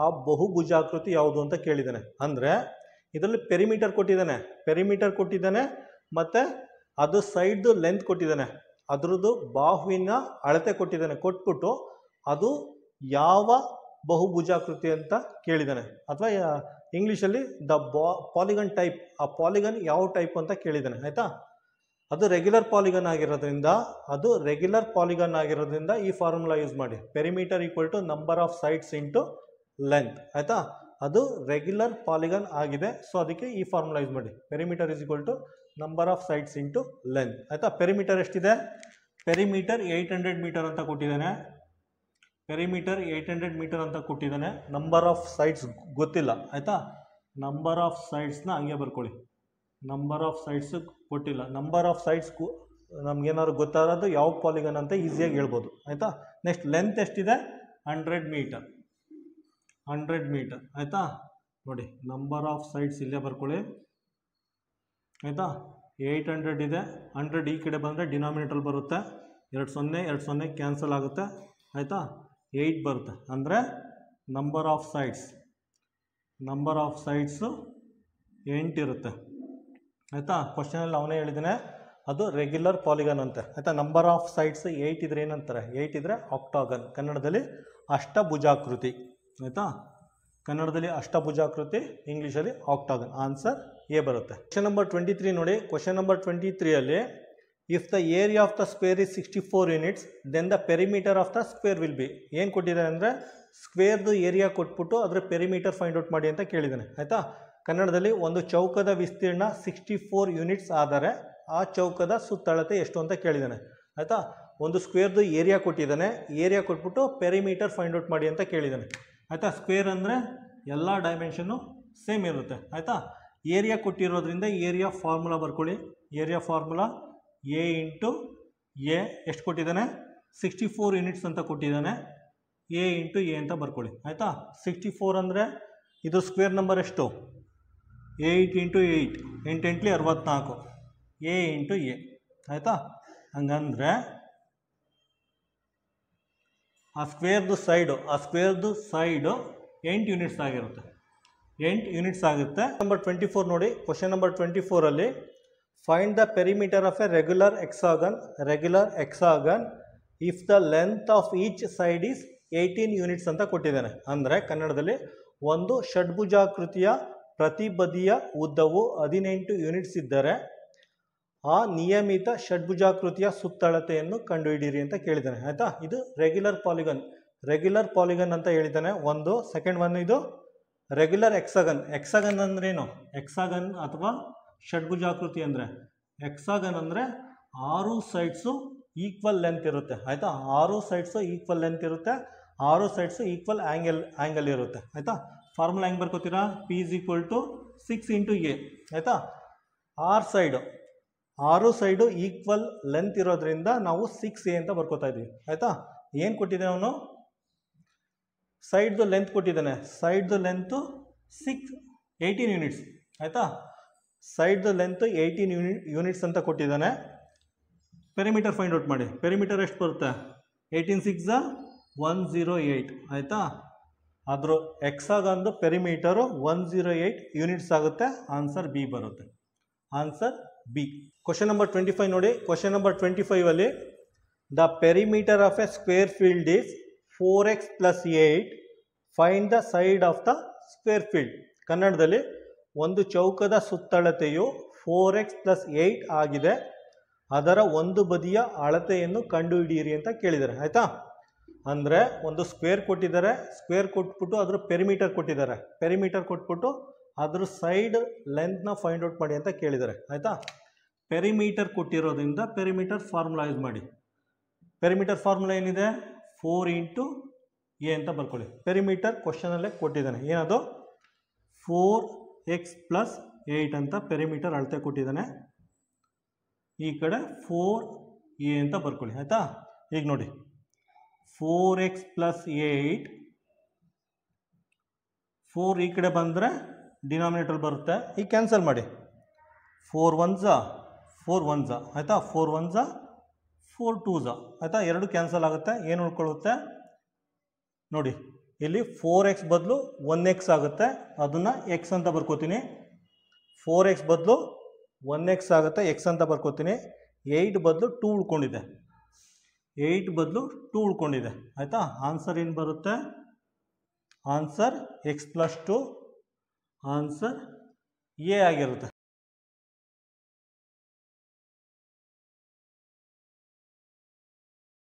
ಆ ಬಹುಭುಜಾಕೃತಿ ಯಾವುದು ಅಂತ ಕೇಳಿದ್ದಾನೆ. ಅಂದರೆ ಇದರಲ್ಲಿ ಪೆರಿಮೀಟರ್ ಕೊಟ್ಟಿದ್ದಾನೆ ಮತ್ತು ಅದು ಸೈಡ್ದು ಲೆಂತ್ ಕೊಟ್ಟಿದ್ದಾನೆ, ಅದರದ್ದು ಬಾಹುವಿನ ಅಳತೆ ಕೊಟ್ಬಿಟ್ಟು ಅದು ಯಾವ ಬಹುಭುಜಾಕೃತಿ ಅಂತ ಕೇಳಿದ್ದಾನೆ. ಅಥವಾ ಇಂಗ್ಲೀಷಲ್ಲಿ ದ ಪಾಲಿಗನ್ ಟೈಪ್, ಆ ಪಾಲಿಗನ್ ಯಾವ ಟೈಪ್ ಅಂತ ಕೇಳಿದ್ದಾನೆ. ಆಯಿತಾ, ಅದು ರೆಗ್ಯುಲರ್ ಪಾಲಿಗನ್ ಆಗಿರೋದ್ರಿಂದ ಈ ಫಾರ್ಮುಲಾ ಯೂಸ್ ಮಾಡಿ. Perimeter equal to number of sides into length. ಆಯಿತಾ, ಅದು ರೆಗ್ಯುಲರ್ ಪಾಲಿಗನ್ ಆಗಿದೆ, ಸೊ ಅದಕ್ಕೆ ಈ ಫಾರ್ಮುಲಾ ಯೂಸ್ ಮಾಡಿ. Perimeter is equal to number of sides into length. ಆಯಿತಾ, ಪೆರಿಮೀಟರ್ ಎಷ್ಟಿದೆ? ಪೆರಿಮೀಟರ್ 800 ಮೀಟರ್ ಅಂತ ಕೊಟ್ಟಿದ್ದಾನೆ. ನಂಬರ್ ಆಫ್ ಸೈಡ್ಸ್ ಗೊತ್ತಿಲ್ಲ. ಆಯಿತಾ, ನಂಬರ್ ಆಫ್ ಸೈಡ್ಸ್ನ ಹಂಗೆ ಬರ್ಕೊಳ್ಳಿ. ನಂಬರ್ ಆಫ್ ಸೈಡ್ಸ್ ಕೊಟ್ಟಿಲ್ಲ. ನಂಬರ್ ಆಫ್ ಸೈಡ್ಸ್ ನಮ್ಗೇನಾದ್ರು ಗೊತ್ತಾಗೋದು ಯಾವ ಪಾಲಿಗನ್ ಅಂತ ಈಸಿಯಾಗಿ ಹೇಳ್ಬೋದು. ಆಯಿತಾ, ನೆಕ್ಸ್ಟ್ ಲೆಂತ್ ಎಷ್ಟಿದೆ? 100 ಮೀಟರ್. ಆಯಿತಾ, ನೋಡಿ ನಂಬರ್ ಆಫ್ ಸೈಡ್ಸ್ ಇಲ್ಲೇ ಬರ್ಕೊಳ್ಳಿ. ಆಯಿತಾ, 800 ಇದೆ, 100 ಈ ಕಡೆ ಬಂದರೆ ಡಿನಾಮಿನೇಟರ್ ಬರುತ್ತೆ, 2 ಕ್ಯಾನ್ಸಲ್ ಆಗುತ್ತೆ. ಆಯಿತಾ, 8 ಬರುತ್ತೆ. ಅಂದರೆ ನಂಬರ್ ಆಫ್ ಸೈಡ್ಸು 8 ಇರುತ್ತೆ. ಆಯಿತಾ, ಕ್ವಶನಲ್ಲಿ ಅವನೇ ಹೇಳಿದ್ದಾನೆ ಅದು ರೆಗ್ಯುಲರ್ ಪಾಲಿಗನ್ ಅಂತೆ. ಆಯಿತಾ, ನಂಬರ್ ಆಫ್ ಸೈಡ್ಸ್ 8 ಇದ್ರೆ ಏನಂತಾರೆ? 8 ಇದ್ರೆ ಆಕ್ಟಾಗನ್, ಕನ್ನಡದಲ್ಲಿ ಅಷ್ಟಭುಜಾಕೃತಿ. ಆಯಿತಾ, ಕನ್ನಡದಲ್ಲಿ ಅಷ್ಟಭುಜಾಕೃತಿ, ಇಂಗ್ಲೀಷಲ್ಲಿ ಆಕ್ಟಾಗನ್. ಆನ್ಸರ್ ಎ ಬರುತ್ತೆ. ಕ್ವಶನ್ ನಂಬರ್ 23 ನೋಡಿ. ಕ್ವಶನ್ ನಂಬರ್ 23 ಅಲ್ಲಿ if the area of the square is 64 units then the perimeter of the square will be. ಏನು ಕೊಟ್ಟಿದ್ದಾರೆ ಅಂದರೆ ಸ್ಕ್ವೇರ್ದು ಏರಿಯಾ ಕೊಟ್ಬಿಟ್ಟು ಅದರ ಪೆರಿಮೀಟರ್ ಫೈಂಡ್ ಔಟ್ ಮಾಡಿ ಅಂತ ಕೇಳಿದ್ದಾನೆ. ಆಯಿತಾ, ಕನ್ನಡದಲ್ಲಿ ಒಂದು ಚೌಕದ ವಿಸ್ತೀರ್ಣ 64 ಯೂನಿಟ್ಸ್ ಆದರೆ ಆ ಚೌಕದ ಸುತ್ತಳತೆ ಎಷ್ಟು ಅಂತ ಕೇಳಿದ್ದಾನೆ. ಆಯಿತಾ, ಒಂದು ಸ್ಕ್ವೇರ್ದು ಏರಿಯಾ ಕೊಟ್ಟಿದ್ದಾನೆ, ಏರಿಯಾ ಕೊಟ್ಬಿಟ್ಟು ಪೆರಿಮೀಟರ್ ಫೈಂಡ್ ಔಟ್ ಮಾಡಿ ಅಂತ ಕೇಳಿದ್ದಾನೆ. ಆಯಿತಾ, ಸ್ಕ್ವೇರ್ ಅಂದರೆ ಎಲ್ಲ ಡೈಮೆನ್ಷನ್ನು ಸೇಮ್ ಇರುತ್ತೆ. ಆಯಿತಾ, ಏರಿಯಾ ಕೊಟ್ಟಿರೋದ್ರಿಂದ ಏರಿಯಾ ಫಾರ್ಮುಲಾ ಬರ್ಕೊಳ್ಳಿ. Area formula A into A ಎಷ್ಟು ಕೊಟ್ಟಿದ್ದಾನೆ? 64 ಯೂನಿಟ್ಸ್ ಅಂತ ಕೊಟ್ಟಿದ್ದಾನೆ. ಎ ಇಂಟು ಎ ಅಂತ ಬರ್ಕೊಳ್ಳಿ. ಆಯಿತಾ, 64 ಅಂದರೆ ಇದು ಸ್ಕ್ವೇರ್ ನಂಬರ್ ಎಷ್ಟು? 8 ಇಂಟು 8, 8 8 64, ಎ ಇಂಟು ಎ. ಆಯಿತಾ, ಹಂಗಂದರೆ ಆ ಸ್ಕ್ವೇರ್ದು ಸೈಡು 8 ಯೂನಿಟ್ಸ್ ಆಗಿರುತ್ತೆ. 8 ಯೂನಿಟ್ಸ್ ಆಗುತ್ತೆ. ನಂಬರ್ 24 ನೋಡಿ. ಕ್ವಶನ್ ನಂಬರ್ 24 ಅಲ್ಲಿ find the perimeter of a regular hexagon if the length of each side is 18 units ಅಂತ ಕೊಟ್ಟಿದ್ದಾನೆ. ಅಂದರೆ ಕನ್ನಡದಲ್ಲಿ ಒಂದು ಷಡ್ಭುಜಾಕೃತಿಯ ಪ್ರತಿ ಬದಿಯ ಉದ್ದವು 18 ಯೂನಿಟ್ಸ್ ಇದ್ದರೆ ಆ ನಿಯಮಿತ ಷಡ್ಭುಜಾಕೃತಿಯ ಸುತ್ತಳತೆಯನ್ನು ಕಂಡುಹಿಡಿಯಿರಿ ಅಂತ ಕೇಳಿದ್ದಾನೆ. ಆಯಿತಾ, ಇದು ರೆಗ್ಯುಲರ್ ಪಾಲಿಗನ್ ಅಂತ ಹೇಳಿದ್ದಾನೆ. ಒಂದು ಸೆಕೆಂಡ್ ಒನ್ ಇದು ರೆಗ್ಯುಲರ್ ಎಕ್ಸಾಗನ್ ಅಂದ್ರೇನು? ಎಕ್ಸಾಗನ್ ಅಥವಾ ಷಡ್ಭುಜಾಕೃತಿ ಅಂದರೆ ಎಕ್ಸಾಗನ್ ಅಂದರೆ 6 ಸೈಡ್ಸು ಈಕ್ವಲ್ ಲೆಂತ್ ಇರುತ್ತೆ. ಆಯಿತಾ, 6 ಸೈಡ್ಸು ಈಕ್ವಲ್ ಲೆಂತ್ ಇರುತ್ತೆ, 6 ಸೈಡ್ಸು ಈಕ್ವಲ್ ಆ್ಯಂಗಲ್ ಇರುತ್ತೆ. ಆಯಿತಾ, ಫಾರ್ಮುಲಾ ಹೆಂಗೆ ಬರ್ಕೋತೀರಾ? P = 6 × A. ಆಯಿತಾ, 6 ಸೈಡು ಈಕ್ವಲ್ ಲೆಂತ್ ಇರೋದ್ರಿಂದ ನಾವು 6A ಅಂತ ಬರ್ಕೋತಾ ಇದ್ದೀವಿ. ಆಯಿತಾ, ಏನು ಕೊಟ್ಟಿದ್ದಾನೆ ಅವನು? ಸೈಡ್ದು ಲೆಂತ್ ಕೊಟ್ಟಿದ್ದಾನೆ. ಸೈಡ್ದು ಲೆಂತು 18 ಯೂನಿಟ್ಸ್. ಆಯಿತಾ, ಸೈಡ್ದು ಲೆಂತ್ 18 ಯೂನಿಟ್ಸ್ ಅಂತ ಕೊಟ್ಟಿದ್ದಾನೆ. ಪೆರಿಮೀಟರ್ ಫೈಂಡ್ ಔಟ್ ಮಾಡಿ. ಪೆರಿಮೀಟರ್ ಎಷ್ಟು ಬರುತ್ತೆ? 18 6 108. ಆಯಿತಾ, ಅದ್ರ ಎಕ್ಸಾಗನ್ದು ಪೆರಿಮೀಟರು 108 ಯೂನಿಟ್ಸ್ ಆಗುತ್ತೆ. ಆನ್ಸರ್ ಬಿ ಬರುತ್ತೆ. Answer B. ಕ್ವಶನ್ ನಂಬರ್ 25 ನೋಡಿ. ಕ್ವಶನ್ ನಂಬರ್ 25 ಅಲ್ಲಿ the perimeter of A square field is 4x + 8. Find the side of the square field. ಕನ್ನಡದಲ್ಲಿ ಒಂದು ಚೌಕದ ಸುತ್ತಳತೆಯು 4x + 8 ಆಗಿದೆ, ಅದರ ಒಂದು ಬದಿಯ ಅಳತೆಯನ್ನು ಕಂಡುಹಿಡಿಯಿರಿ ಅಂತ ಕೇಳಿದ್ದಾರೆ. ಆಯಿತಾ, ಅಂದರೆ ಒಂದು ಸ್ಕ್ವೇರ್ ಕೊಟ್ಟಿದ್ದಾರೆ, ಸ್ಕ್ವೇರ್ ಕೊಟ್ಬಿಟ್ಟು ಅದ್ರ ಪೆರಿಮೀಟರ್ ಕೊಟ್ಟಿದ್ದಾರೆ, ಪೆರಿಮೀಟರ್ ಕೊಟ್ಬಿಟ್ಟು ಅದ್ರ ಸೈಡ್ ಲೆಂತ್ನ ಫೈಂಡ್ ಔಟ್ ಮಾಡಿ ಅಂತ ಕೇಳಿದ್ದಾರೆ. ಆಯಿತಾ, ಪೆರಿಮೀಟರ್ ಕೊಟ್ಟಿರೋದ್ರಿಂದ ಪೆರಿಮೀಟರ್ ಫಾರ್ಮುಲಾ ಯೂಸ್ ಮಾಡಿ. ಪೆರಿಮೀಟರ್ ಫಾರ್ಮುಲಾ ಏನಿದೆ? 4 × A ಅಂತ ಬರ್ಕೊಳ್ಳಿ. ಪೆರಿಮೀಟರ್ ಕ್ವಶನಲ್ಲೇ ಕೊಟ್ಟಿದ್ದಾನೆ. ಏನದು? 4x + 8 ಅಂತ ಪೆರಿಮೀಟರ್ ಅಳತೆ ಕೊಟ್ಟಿದ್ದಾನೆ. ಈ ಕಡೆ 4A ಅಂತ ಬರ್ಕೊಳ್ಳಿ. ಆಯಿತಾ, ಈಗ ನೋಡಿ 4x + 8, 4 ಈ ಕಡೆ ಬಂದರೆ ಡಿನಾಮಿನೇಟರ್ ಬರುತ್ತೆ. ಈಗ ಕ್ಯಾನ್ಸಲ್ ಮಾಡಿ. 4 1s 4 1s. ಆಯಿತಾ, 4 1s 4 2s. ಆಯಿತಾ, ಎರಡು ಕ್ಯಾನ್ಸಲ್ ಆಗುತ್ತೆ. ಏನು ಉಳ್ಕೊಳ್ಳುತ್ತೆ ನೋಡಿ, ಇಲ್ಲಿ 4x ಬದಲು 1x ಆಗುತ್ತೆ, ಅದನ್ನು x ಅಂತ ಬರ್ಕೋತೀನಿ. 4x ಬದಲು 1x ಆಗುತ್ತೆ, x ಅಂತ ಬರ್ಕೋತೀನಿ. 8 ಬದಲು 2 ಉಳ್ಕೊಂಡಿದೆ, 8 ಬದಲು 2 ಉಳ್ಕೊಂಡಿದೆ. ಆಯಿತಾ, ಆನ್ಸರ್ ಏನು ಬರುತ್ತೆ? ಆನ್ಸರ್ x + 2, ಆನ್ಸರ್ A ಆಗಿರುತ್ತೆ.